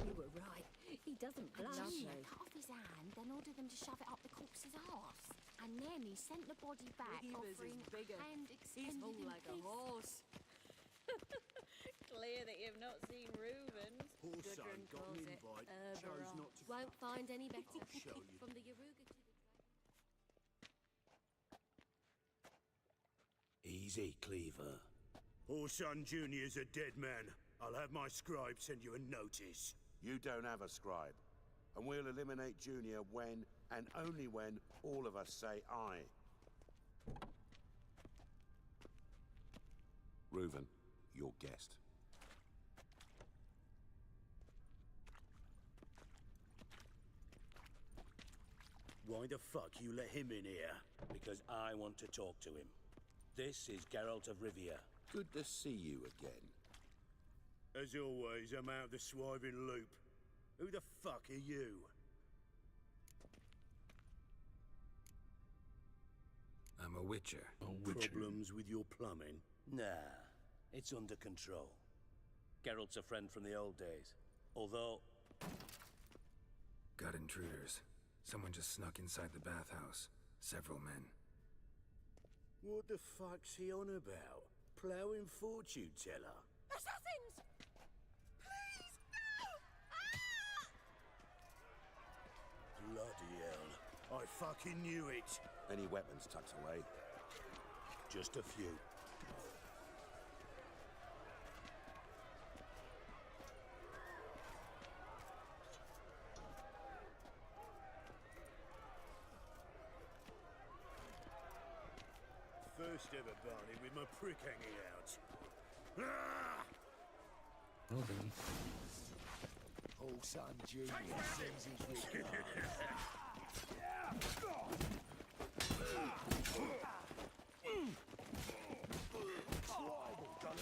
You were right. He doesn't blush.
He cut off his hand, then ordered them to shove it up the corpse's arse. And then he sent the body back, offering hand extended
He's more
in
like a
peace.
horse. Clear that you've not seen Reuven's.
Horson got an invite, chose not to.
Won't find any better.
I'll show you.
From the Yaruga to the...
Easy, Cleaver. Horson Jr.'s a dead man. I'll have my scribe send you a notice.
You don't have a scribe. And we'll eliminate Junior when, and only when, all of us say aye. Reuven, your guest.
Why the fuck you let him in here?
Because I want to talk to him. This is Geralt of Rivia.
Good to see you again.
As always, I'm out the swiving loop. Who the fuck are you?
I'm a witcher.
Problems with your plumbing?
Nah, it's under control. Geralt's a friend from the old days. Although...
Got intruders. Someone just snuck inside the bathhouse. Several men.
What the fuck's he on about? Ploughing fortune teller?
Assassins! Please, no!
Bloody hell. I fucking knew it.
Any weapons tucked away?
Just a few. First ever Barney with my prick hanging out. Ah!
Well then.
Horson Jr. sends his regards.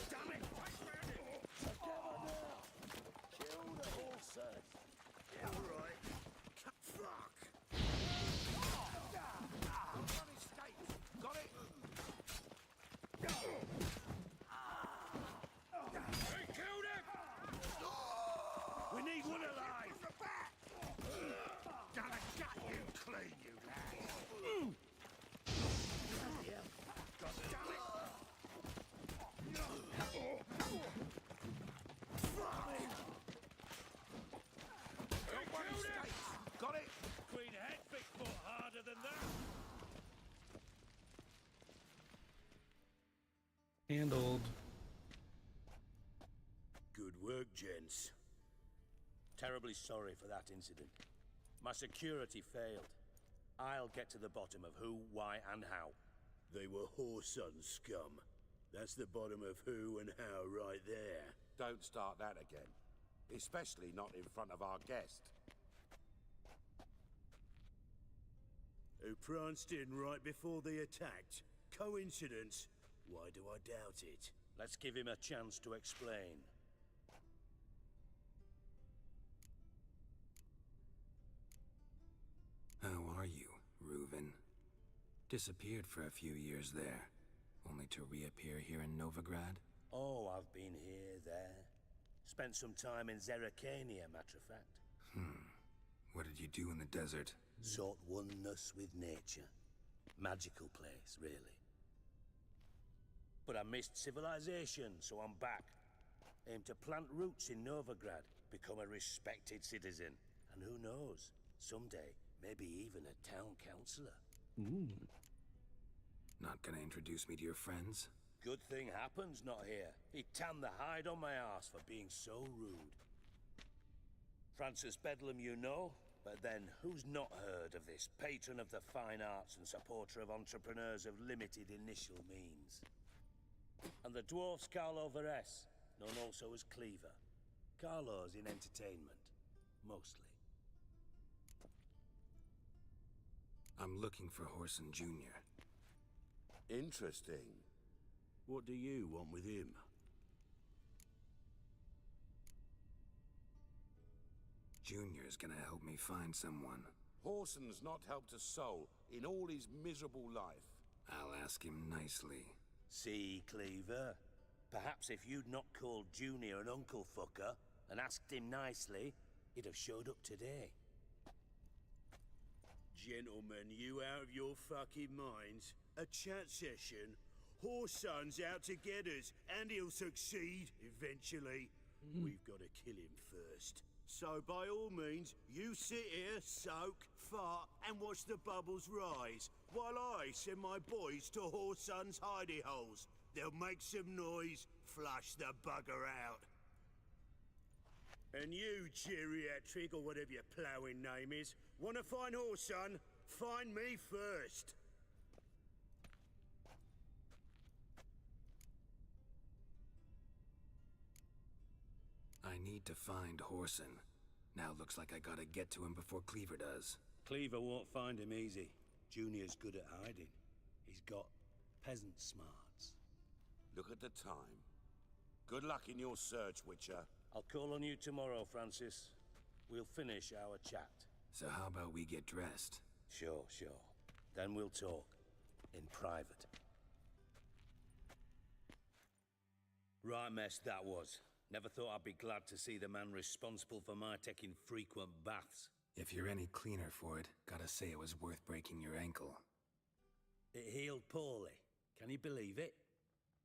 Damn it!
Together now! Kill the horses!
Alright. Fuck!
Got it!
They killed him! We need one alive! Gonna gut
Handled.
Good work, gents.
Terribly sorry for that incident. My security failed. I'll get to the bottom of who, why, and how.
They were whoreson scum. That's the bottom of who and how right there.
Don't start that again. Especially not in front of our guest.
Who pranced in right before they attacked. Coincidence? Why do I doubt it?
Let's give him a chance to explain.
How are you, Reuven? Disappeared for a few years there, only to reappear here in Novigrad?
Oh, I've been here, there. Spent some time in Zerrikania, matter of fact.
What did you do in the desert?
Sought oneness with nature. Magical place, really. But I missed civilization, so I'm back. Aim to plant roots in Novigrad, become a respected citizen. And who knows, someday, maybe even a town councillor.
Not gonna introduce me to your friends?
Good thing Happen's not here. He tanned the hide on my ass for being so rude. Francis Bedlam you know, but then who's not heard of this patron of the fine arts and supporter of entrepreneurs of limited initial means? And the dwarf's Carlo Veres, known also as Cleaver. Carlo's in entertainment, mostly.
I'm looking for Whoreson Jr.
Interesting.
What do you want with him?
Junior's gonna help me find someone.
Whoreson's not helped a soul in all his miserable life.
I'll ask him nicely.
See, Cleaver? Perhaps if you'd not called Junior an uncle fucker and asked him nicely, he'd have showed up today.
Gentlemen, you out of your fucking minds? A chat session? Whoreson's out to get us, and he'll succeed, eventually. We've got to kill him first. So by all means, you sit here, soak, fart, and watch the bubbles rise, while I send my boys to Whoreson's hidey holes. They'll make some noise, flush the bugger out. And you, geriatric, or whatever your ploughing name is, wanna find Whoreson? Find me first.
I need to find Whoreson. Now looks like I gotta get to him before Cleaver does.
Cleaver won't find him easy. Junior's good at hiding. He's got peasant smarts.
Look at the time. Good luck in your search, Witcher.
I'll call on you tomorrow, Francis. We'll finish our chat.
So how about we get dressed?
Sure. Then we'll talk. In private. Right mess that was. Never thought I'd be glad to see the man responsible for my taking frequent baths.
If you're any cleaner for it, gotta say it was worth breaking your ankle.
It healed poorly. Can you believe it?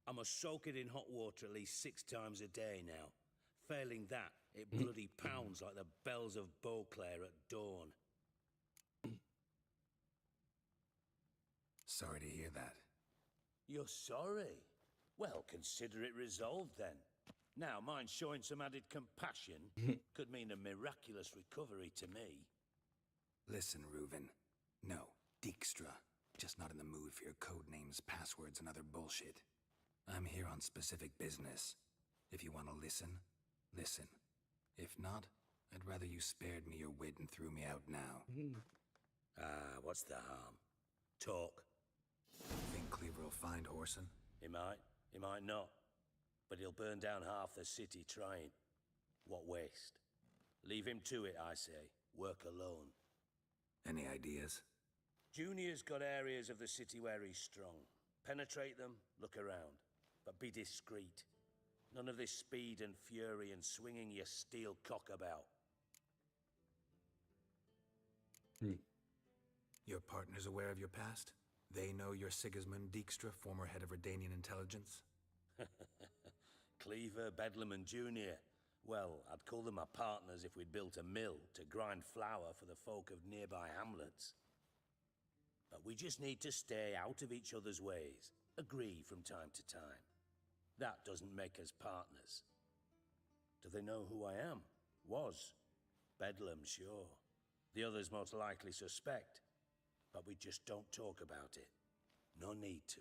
I must soak it in hot water at least 6 times a day now. Failing that, it bloody pounds like the bells of Beauclair at dawn.
Sorry to hear that.
You're sorry? Well, consider it resolved then. Now, mine showing some added compassion could mean a miraculous recovery to me.
Listen, Reuven. No, Dijkstra. Just not in the mood for your code names, passwords, and other bullshit. I'm here on specific business. If you want to listen, listen. If not, I'd rather you spared me your wit and threw me out now.
What's the harm? Talk.
Think Cleaver will find Whoreson?
He might not. But he'll burn down half the city trying. What waste. Leave him to it, I say. Work alone.
Any ideas?
Junior's got areas of the city where he's strong. Penetrate them, look around. But be discreet. None of this speed and fury and swinging your steel cock about.
Your partner's aware of your past? They know you're Sigismund Dijkstra, former head of Redanian intelligence?
Cleaver, Bedlam, and Junior. Well, I'd call them my partners if we'd built a mill to grind flour for the folk of nearby hamlets. But we just need to stay out of each other's ways. Agree from time to time. That doesn't make us partners. Do they know who I am? Was. Bedlam, sure. The others most likely suspect. But we just don't talk about it. No need to.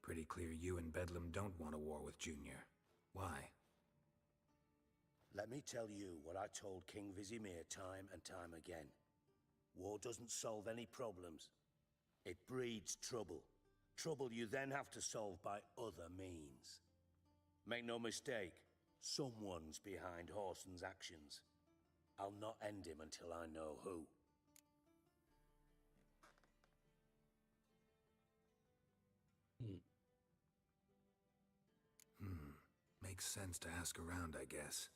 Pretty clear you and Bedlam don't want a war with Junior. Why?
Let me tell you what I told King Vizimir time and time again. War doesn't solve any problems. It breeds trouble. Trouble you then have to solve by other means. Make no mistake, someone's behind Horson's actions. I'll not end him until I know who.
Makes sense to ask around, I guess.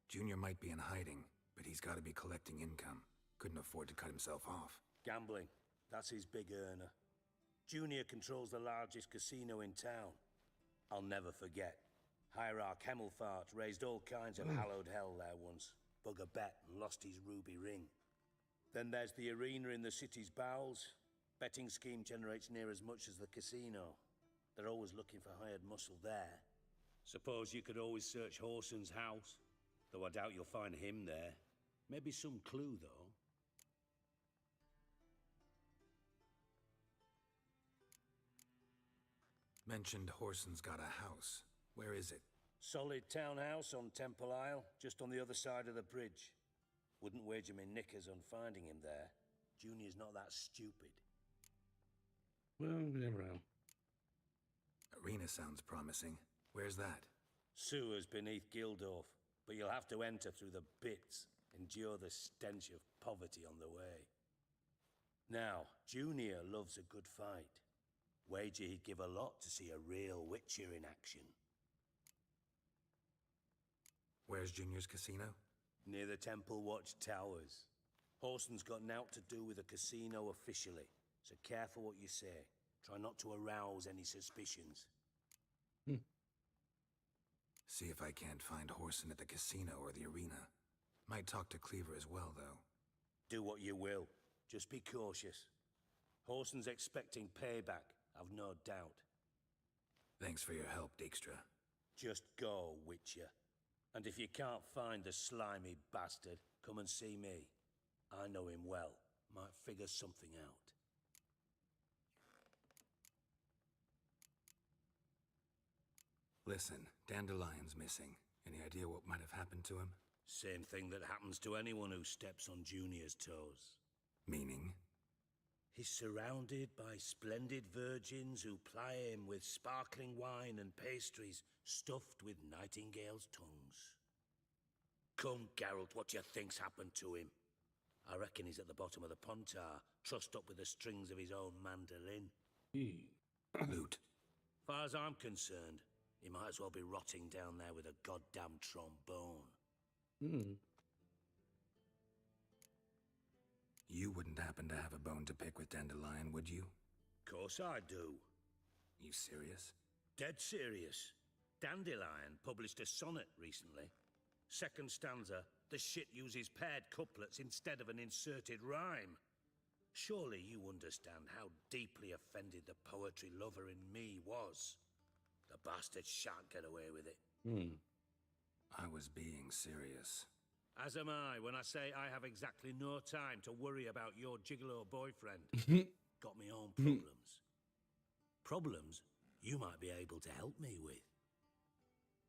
Junior might be in hiding, but he's got to be collecting income. Couldn't afford to cut himself off.
Gambling. That's his big earner. Junior controls the largest casino in town. I'll never forget. Hierarch Hemmelfart raised all kinds of hallowed hell there once. Bug a bet and lost his ruby ring. Then there's the arena in the city's bowels. Betting scheme generates near as much as the casino. They're always looking for hired muscle there. Suppose you could always search Horson's house. Though I doubt you'll find him there. Maybe some clue, though.
Mentioned Horson's got a house. Where is it?
Solid townhouse on Temple Isle, just on the other side of the bridge. Wouldn't wager me knickers on finding him there. Junior's not that stupid.
Well, we never know.
Arena sounds promising. Where's that?
Sewers beneath Gildorf, but you'll have to enter through the bits, endure the stench of poverty on the way. Now, Junior loves a good fight. Wager he'd give a lot to see a real Witcher in action.
Where's Junior's casino?
Near the Temple Watch Towers. Horson's got naught to do with the casino officially, so careful what you say. Try not to arouse any suspicions.
See if I can't find Horson at the casino or the arena. Might talk to Cleaver as well, though.
Do what you will. Just be cautious. Horson's expecting payback, I've no doubt.
Thanks for your help, Dijkstra.
Just go, Witcher. And if you can't find the slimy bastard, come and see me. I know him well. Might figure something out.
Listen, Dandelion's missing. Any idea what might have happened to him?
Same thing that happens to anyone who steps on Junior's toes.
Meaning?
He's surrounded by splendid virgins who ply him with sparkling wine and pastries stuffed with nightingales' tongues. Come, Geralt, what do you think's happened to him? I reckon he's at the bottom of the Pontar, trussed up with the strings of his own mandolin.
Loot.
Far as I'm concerned, he might as well be rotting down there with a goddamn trombone.
You wouldn't happen to have a bone to pick with Dandelion, would you?
Course I do.
You serious?
Dead serious. Dandelion published a sonnet recently. Second stanza, the shit uses paired couplets instead of an inserted rhyme. Surely you understand how deeply offended the poetry lover in me was. The bastard shan't get away with it.
I was being serious.
As am I when I say I have exactly no time to worry about your gigolo boyfriend. Got me own problems. Problems you might be able to help me with.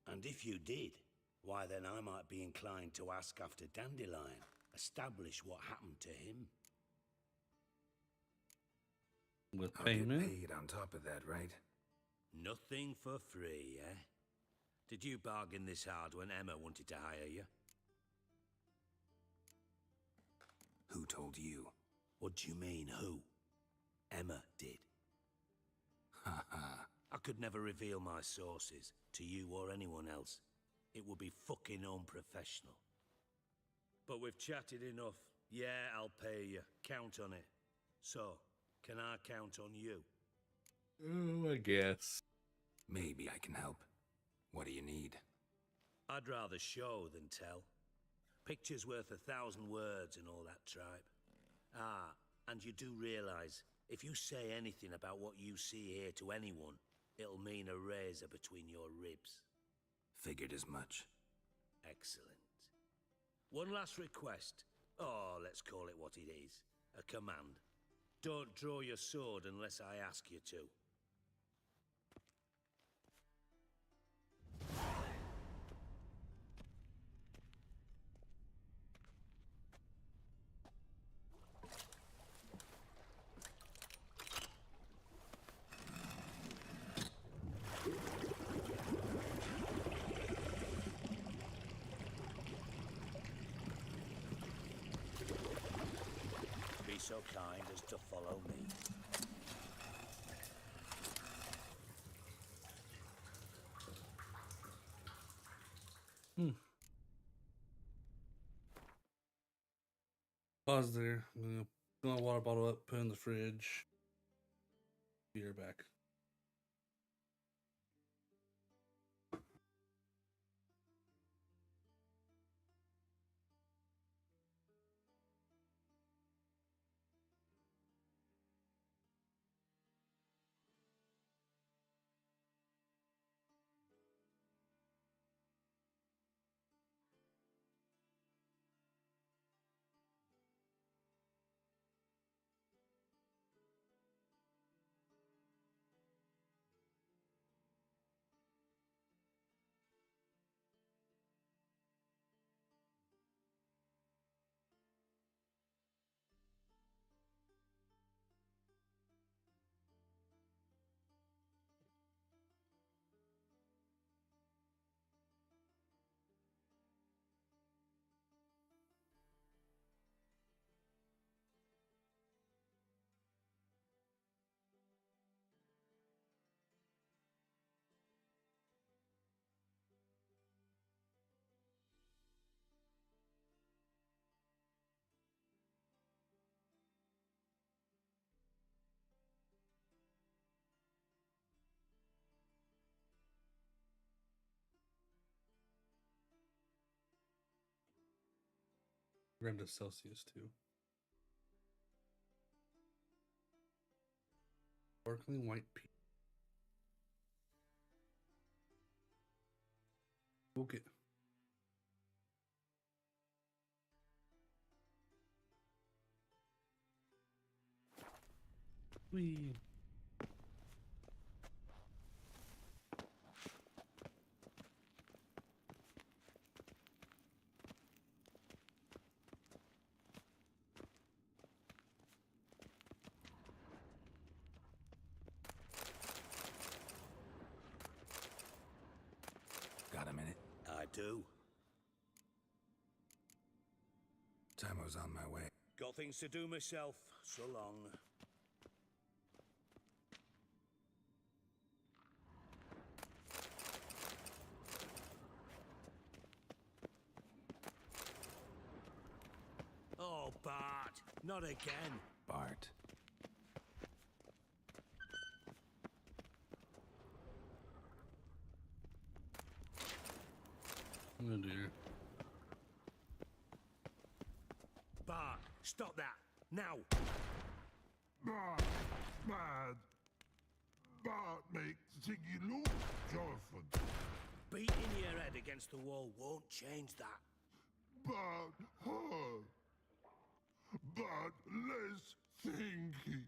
And if you did, why then I might be inclined to ask after Dandelion, establish what happened to him.
With
I'll
payment?
get paid on top of that, right?
Nothing for free, eh? Did you bargain this hard when Emma wanted to hire you?
Who told you?
What do you mean, who? Emma did.
Ha ha.
I could never reveal my sources to you or anyone else. It would be fucking unprofessional. But we've chatted enough. Yeah, I'll pay you. Count on it. So, can I count on you?
Oh, I guess.
Maybe I can help. What do you need?
I'd rather show than tell. Picture's worth 1,000 words and all that tripe. Ah, and you do realize, if you say anything about what you see here to anyone, it'll mean a razor between your ribs.
Figured as much.
Excellent. One last request. Oh, let's call it what it is. A command. Don't draw your sword unless I ask you to. Be so kind as to follow me.
Pause there. I'm gonna fill my water bottle up, put it in the fridge. Be right back. Grams of Celsius too. Sparkling white pea. Okay. Wee.
Got a minute?
I do.
Time's on my way.
Got things to do myself. So long. Oh, Bart. Not again.
Bart.
Oh dear.
Bart, stop that. Now.
Bart, bad. Bart makes Ziggy look Jonathan.
Beating your head against the wall won't change that.
Bart, hurt. Bart, less thinky.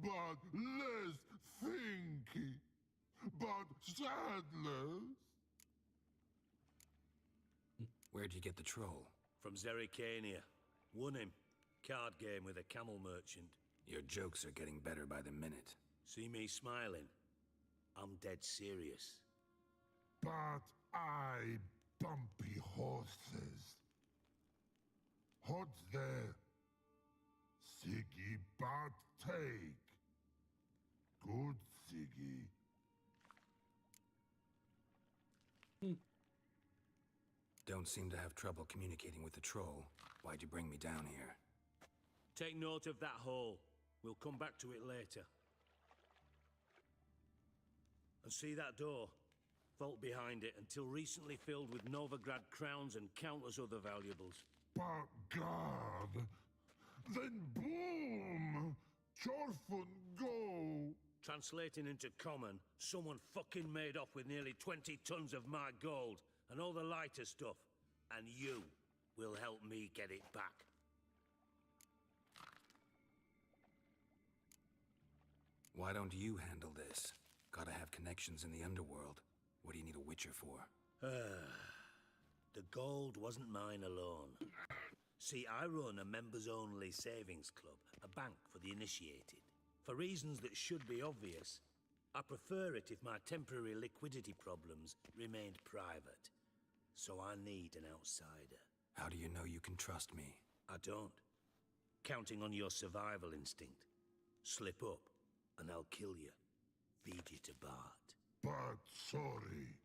Bart, less thinky. Bart, sadness.
Where'd you get the troll?
From Zerrikania. Won him. Card game with a camel merchant.
Your jokes are getting better by the minute.
See me smiling? I'm dead serious.
But I bumpy horses. What's there? Siggy but take. Good Siggy.
Don't seem to have trouble communicating with the troll. Why'd you bring me down here?
Take note of that hole. We'll come back to it later. And see that door? Vault behind it, until recently filled with Novigrad crowns and countless other valuables.
But God, Then boom! Chorfun go!
Translating into common, someone fucking made off with nearly 20 tons of my gold and all the lighter stuff. And you will help me get it back.
Why don't you handle this? Gotta have connections in the underworld. What do you need a witcher for?
The gold wasn't mine alone. See, I run a members-only savings club, a bank for the initiated. For reasons that should be obvious, I prefer it if my temporary liquidity problems remained private. So I need an outsider.
How do you know you can trust me?
I don't. Counting on your survival instinct. Slip up, and I'll kill you. Feed you to Bart.
But sorry.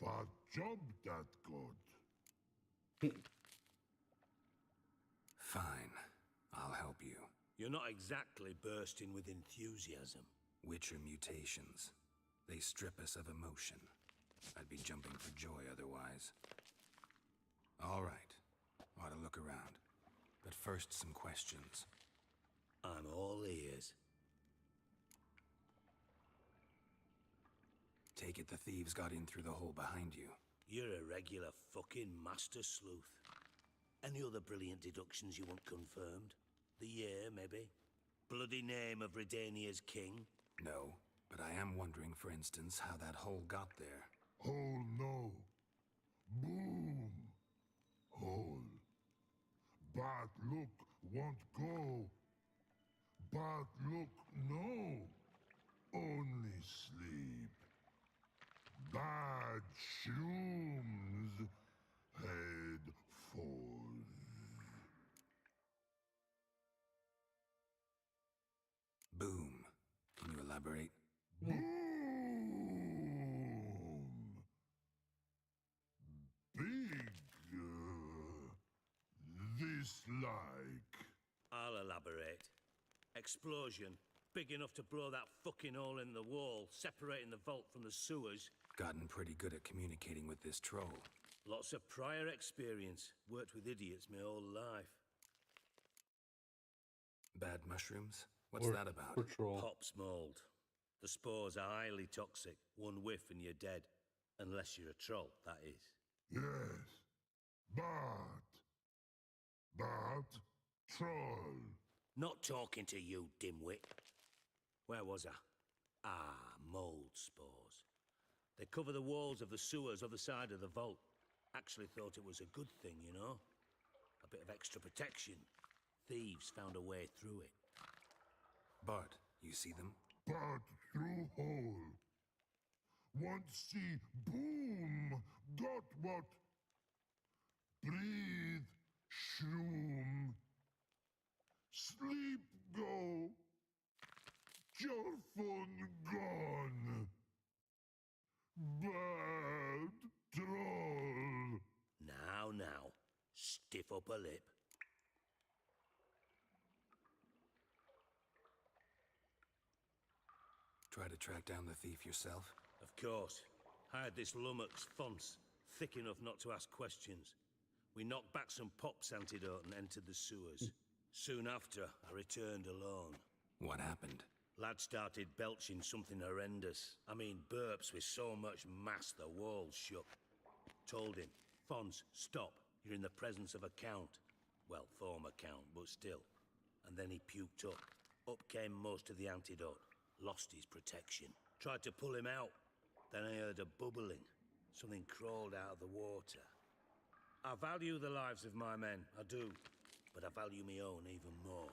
But job that good.
Fine. I'll help you.
You're not exactly bursting with enthusiasm.
Witcher mutations. They strip us of emotion. I'd be jumping for joy otherwise. All right. Ought to look around. But first, some questions.
I'm all ears.
Take it the thieves got in through the hole behind you.
You're a regular fucking master sleuth. Any other brilliant deductions you want confirmed? The year, maybe? Bloody name of Redania's king?
No, but I am wondering, for instance, how that hole got there.
Hole no. Boom. Hole. But look won't go. But look no. Only sleep. Bad shrooms. Head falls.
Boom. Can you elaborate?
Boom! Big. This like.
I'll elaborate. Explosion. Big enough to blow that fucking hole in the wall, separating the vault from the sewers.
Gotten pretty good at communicating with this troll.
Lots of prior experience. Worked with idiots my whole life.
Bad mushrooms? What's that about?
Pops mold. The spores are highly toxic. One whiff and you're dead. Unless you're a troll, that is.
Yes. But. Troll.
Not talking to you, dimwit. Where was I? Mold spores. They cover the walls of the sewers other side of the vault. Actually thought it was a good thing, you know? A bit of extra protection. Thieves found a way through it.
Bart, you see them?
But through hole. Want see boom. Got what? Breathe. Shroom. Sleep go. Your phone gone. Bad troll.
Now. Stiff up a lip.
Try to track down the thief yourself?
Of course. Hired this lummox Fons, thick enough not to ask questions. We knocked back some pops antidote and entered the sewers. Soon after, I returned alone.
What happened?
Lad started belching something horrendous. I mean, burps with so much mass the walls shook. Told him, Fons, stop. You're in the presence of a count. Well, former count, but still. And then he puked up. Up came most of the antidote. Lost his protection. Tried to pull him out. Then I heard a bubbling. Something crawled out of the water. I value the lives of my men, I do. But I value my own even more.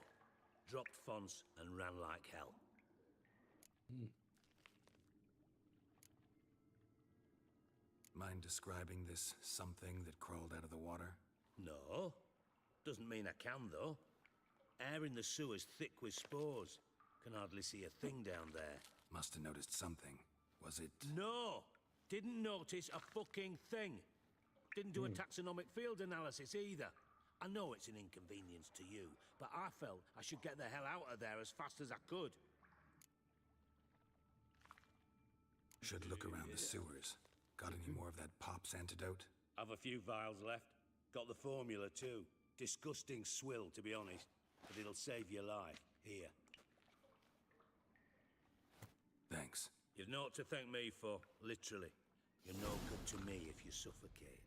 Dropped Fons and ran like hell.
Mind describing this something that crawled out of the water?
No. Doesn't mean I can, though. Air in the sewer's thick with spores. Can hardly see a thing down there.
Must have noticed something. Was it...
No! Didn't notice a fucking thing. Didn't do a taxonomic field analysis either. I know it's an inconvenience to you, but I felt I should get the hell out of there as fast as I could.
Should look around the sewers. Got any more of that Pop's antidote?
Have a few vials left. Got the formula too.
Disgusting swill, to be honest, but it'll save your life. Here.
Thanks.
You've naught to thank me for, literally. You're no good to me if you suffocate.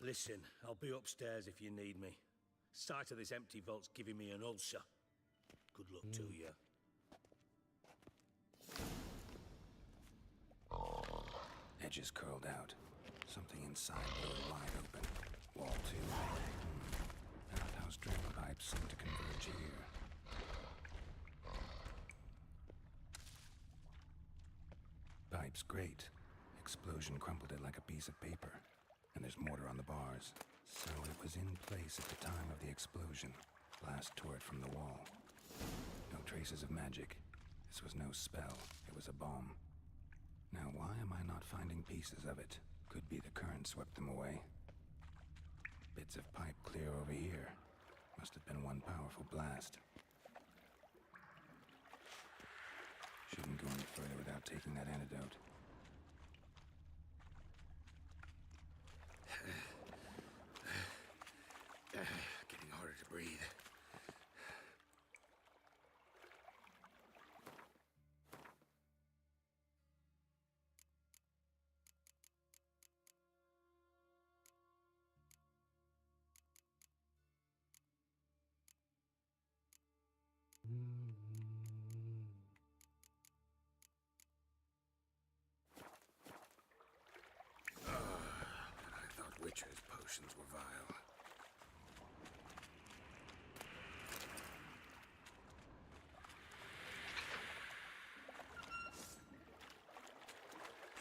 Listen, I'll be upstairs if you need me. Sight of this empty vault's giving me an ulcer. Good luck to you.
Edges curled out. Something inside blew wide open. Wall too. Outhouse drain pipes seem to converge here. Pipe's great. Explosion crumpled it like a piece of paper. And there's mortar on the bars. So it was in place at the time of the explosion. Blast tore it from the wall. No traces of magic. This was no spell. It was a bomb. Now why am I not finding pieces of it? Could be the current swept them away. Bits of pipe clear over here. Must have been one powerful blast. Shouldn't go any further without taking that antidote.
Getting harder to breathe. I thought Witcher's potions were vile.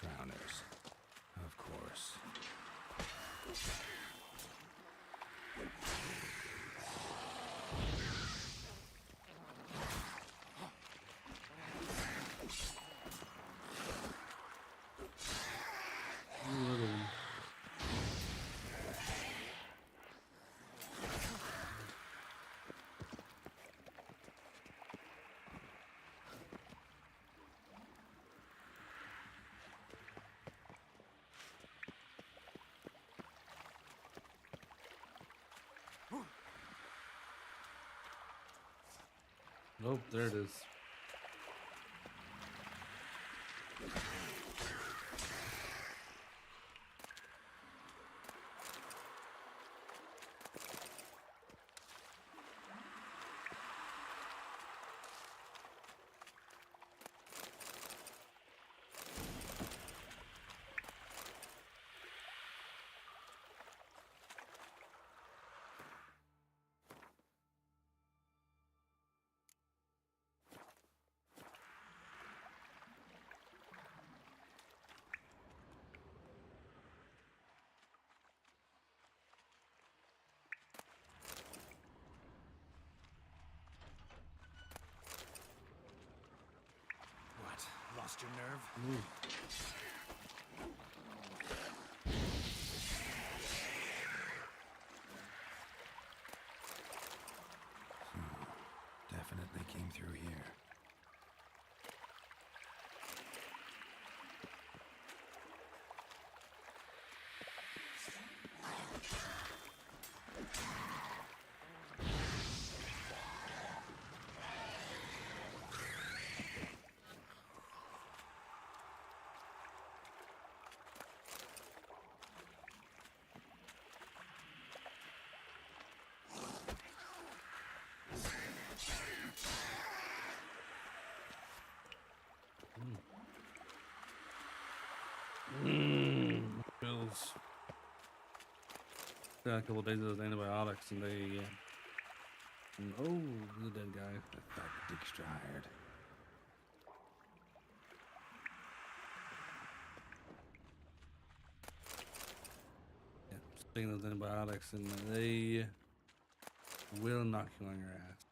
Drowners. Of course.
Oh, there it is.
Lost your nerve?
Definitely came through here.
Pills. Got a couple days of those antibiotics and they oh, the dead guy.
I thought Dijkstra hired.
Yeah, just taking those antibiotics and they will knock you on your ass.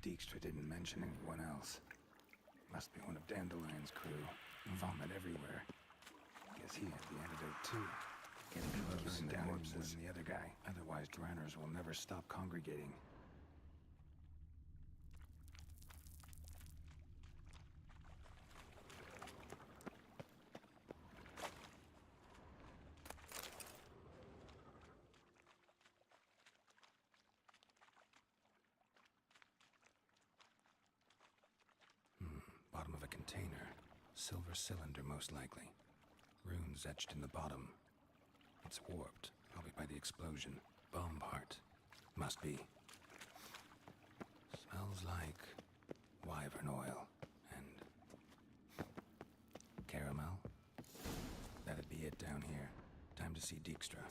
Dijkstra didn't mention anyone else. Must be one of Dandelion's crew. Vomit everywhere. Guess he had the antidote too. Getting close. burn the corpses and the other guy. Otherwise, Dranners will never stop congregating. Bottom of a container. Silver cylinder, most likely. Runes etched in the bottom. It's warped, probably by the explosion. Bomb part. Must be. Smells like wyvern oil and caramel. That'd be it down here. Time to see Dijkstra.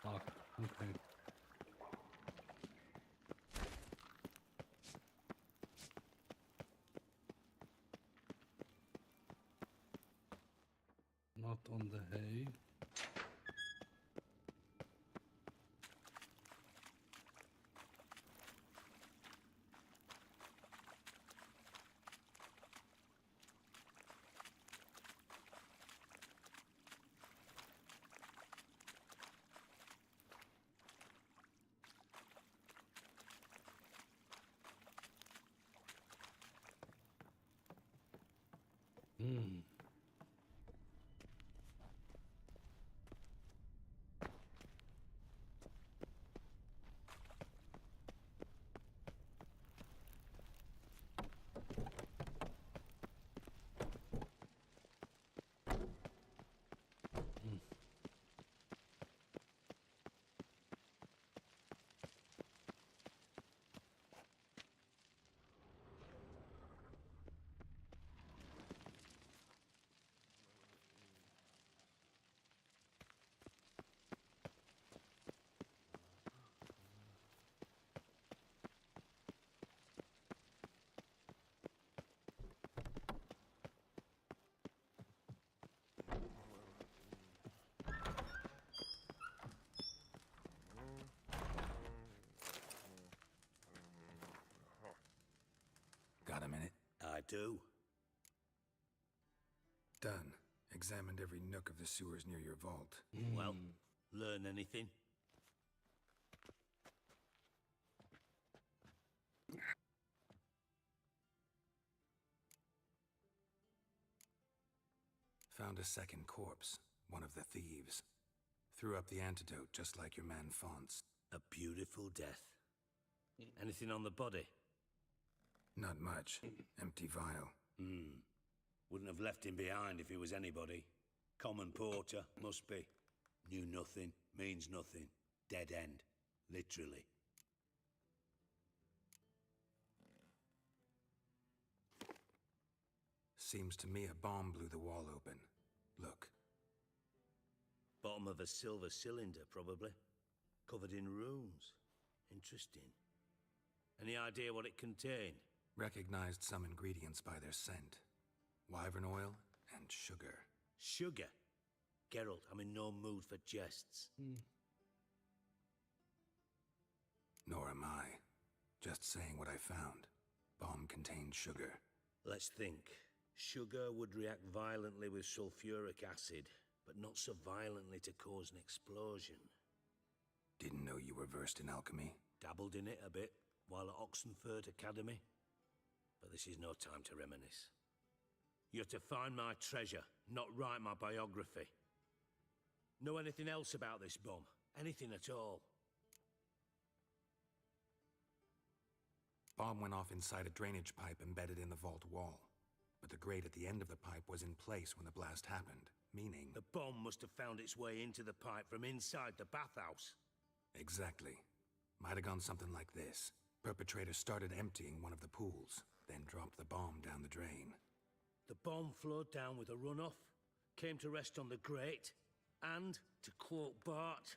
Fuck. Okay. Not on the hay.
Got a minute?
I do.
Done. Examined every nook of the sewers near your vault.
Well, learn anything?
Found a second corpse. One of the thieves. Threw up the antidote just like your man Fonts.
A beautiful death. Anything on the body?
Not much. Empty vial.
Wouldn't have left him behind if he was anybody. Common porter, must be. Knew nothing, means nothing. Dead end. Literally.
Seems to me a bomb blew the wall open. Look.
Bottom of a silver cylinder, probably. Covered in runes. Interesting. Any idea what it contained?
Recognized some ingredients by their scent. Wyvern oil and sugar.
Sugar? Geralt, I'm in no mood for jests.
Nor am I. Just saying what I found. Bomb contained sugar.
Let's think. Sugar would react violently with sulfuric acid, but not so violently to cause an explosion.
Didn't know you were versed in alchemy.
Dabbled in it a bit while at Oxenford Academy. But this is no time to reminisce. You're to find my treasure, not write my biography. Know anything else about this bomb? Anything at all?
Bomb went off inside a drainage pipe embedded in the vault wall. But the grate at the end of the pipe was in place when the blast happened, meaning...
The bomb must have found its way into the pipe from inside the bathhouse.
Exactly. Might have gone something like this. Perpetrator started emptying one of the pools, then dropped the bomb down the drain.
The bomb flowed down with a runoff, came to rest on the grate, and, to quote Bart,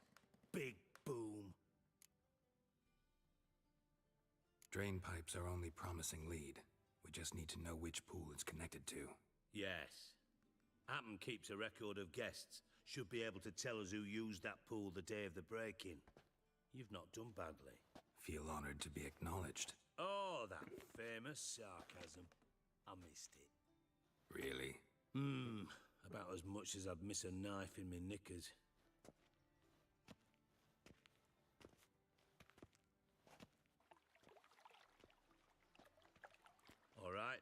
big boom.
Drain pipes are only promising lead. We just need to know which pool it's connected to.
Yes. Appen keeps a record of guests. Should be able to tell us who used that pool the day of the break-in. You've not done badly.
Feel honored to be acknowledged.
Oh, that famous sarcasm. I missed it.
Really?
About as much as I'd miss a knife in my knickers. All right.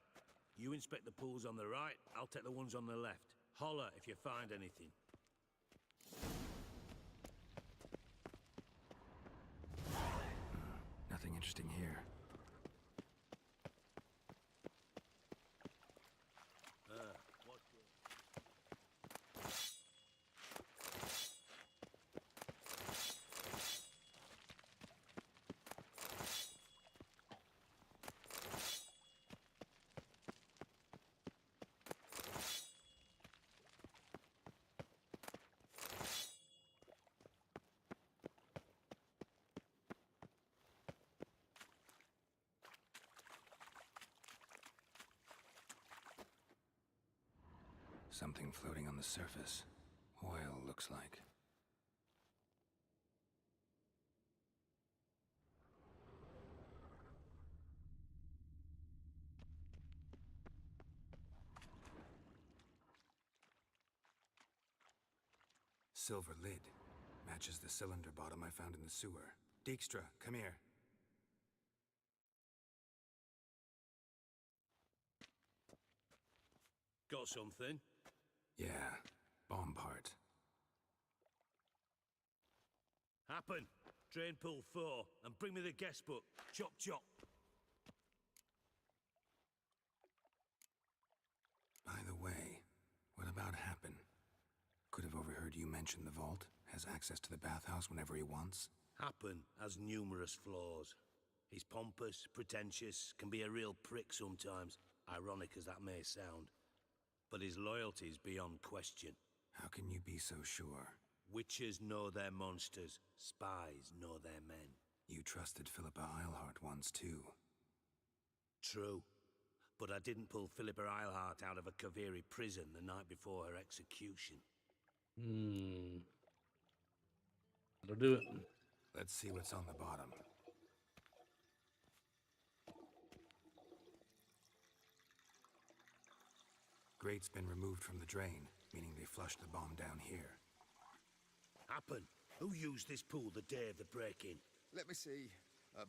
You inspect the pools on the right, I'll take the ones on the left. Holler if you find anything.
Nothing interesting here. Something floating on the surface. Oil, looks like. Silver lid. Matches the cylinder bottom I found in the sewer. Dijkstra, come here.
Got something?
Yeah, bomb part.
Happen. Drain pool 4, and bring me the guest book. Chop chop.
By the way, what about Happen? Could have overheard you mention the vault. Has access to the bathhouse whenever he wants.
Happen has numerous flaws. He's pompous, pretentious, can be a real prick sometimes, ironic as that may sound. But his loyalty's beyond question.
How can you be so sure?
Witches know their monsters. Spies know their men.
You trusted Philippa Eilhart once, too.
True. But I didn't pull Philippa Eilhart out of a Kaviri prison the night before her execution.
That'll do it.
Let's see what's on the bottom. Grate's been removed from the drain, meaning they flushed the bomb down here.
Happen. Who used this pool the day of the break-in?
Let me see.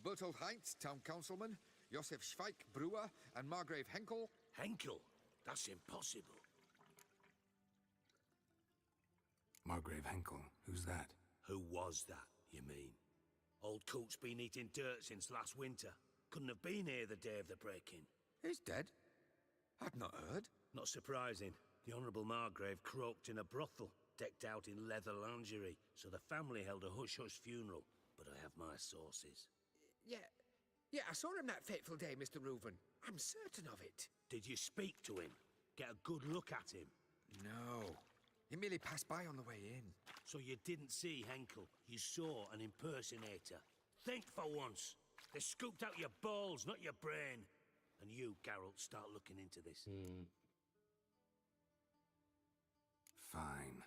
Bertolt Heinz, town councilman, Josef Schweik, brewer, and Margrave Henkel.
Henkel? That's impossible.
Margrave Henkel? Who's that?
Who was that, you mean? Old coot's been eating dirt since last winter. Couldn't have been here the day of the break-in.
He's dead? I'd not heard.
Not surprising. The Honourable Margrave croaked in a brothel, decked out in leather lingerie, so the family held a hush-hush funeral. But I have my sources.
Yeah, I saw him that fateful day, Mr. Reuven. I'm certain of it.
Did you speak to him? Get a good look at him?
No. He merely passed by on the way in.
So you didn't see Henkel. You saw an impersonator. Think for once. They scooped out your balls, not your brain. And you, Geralt, start looking into this.
Fine.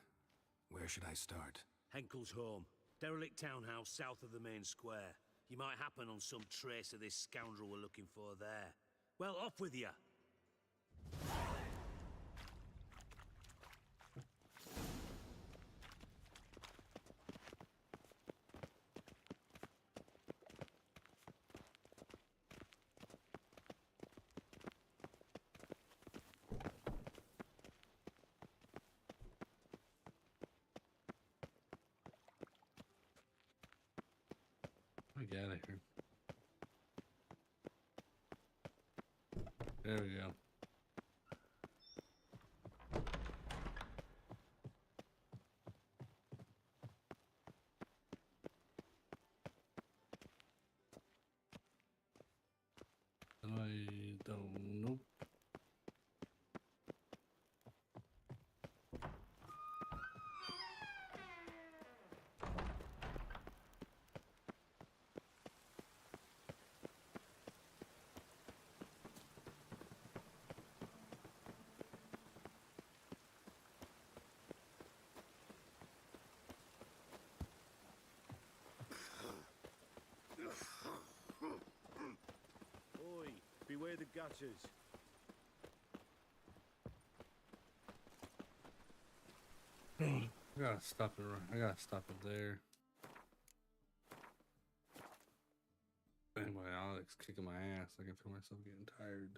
Where should I start?
Henkel's home. Derelict townhouse south of the main square. You might happen on some trace of this scoundrel we're looking for there. Well, off with you.
Get out of here. There we go. I don't know.
Oi, beware the gutters.
I gotta stop it. I gotta stop it there. Anyway, Alex kicking my ass. I can feel myself getting tired.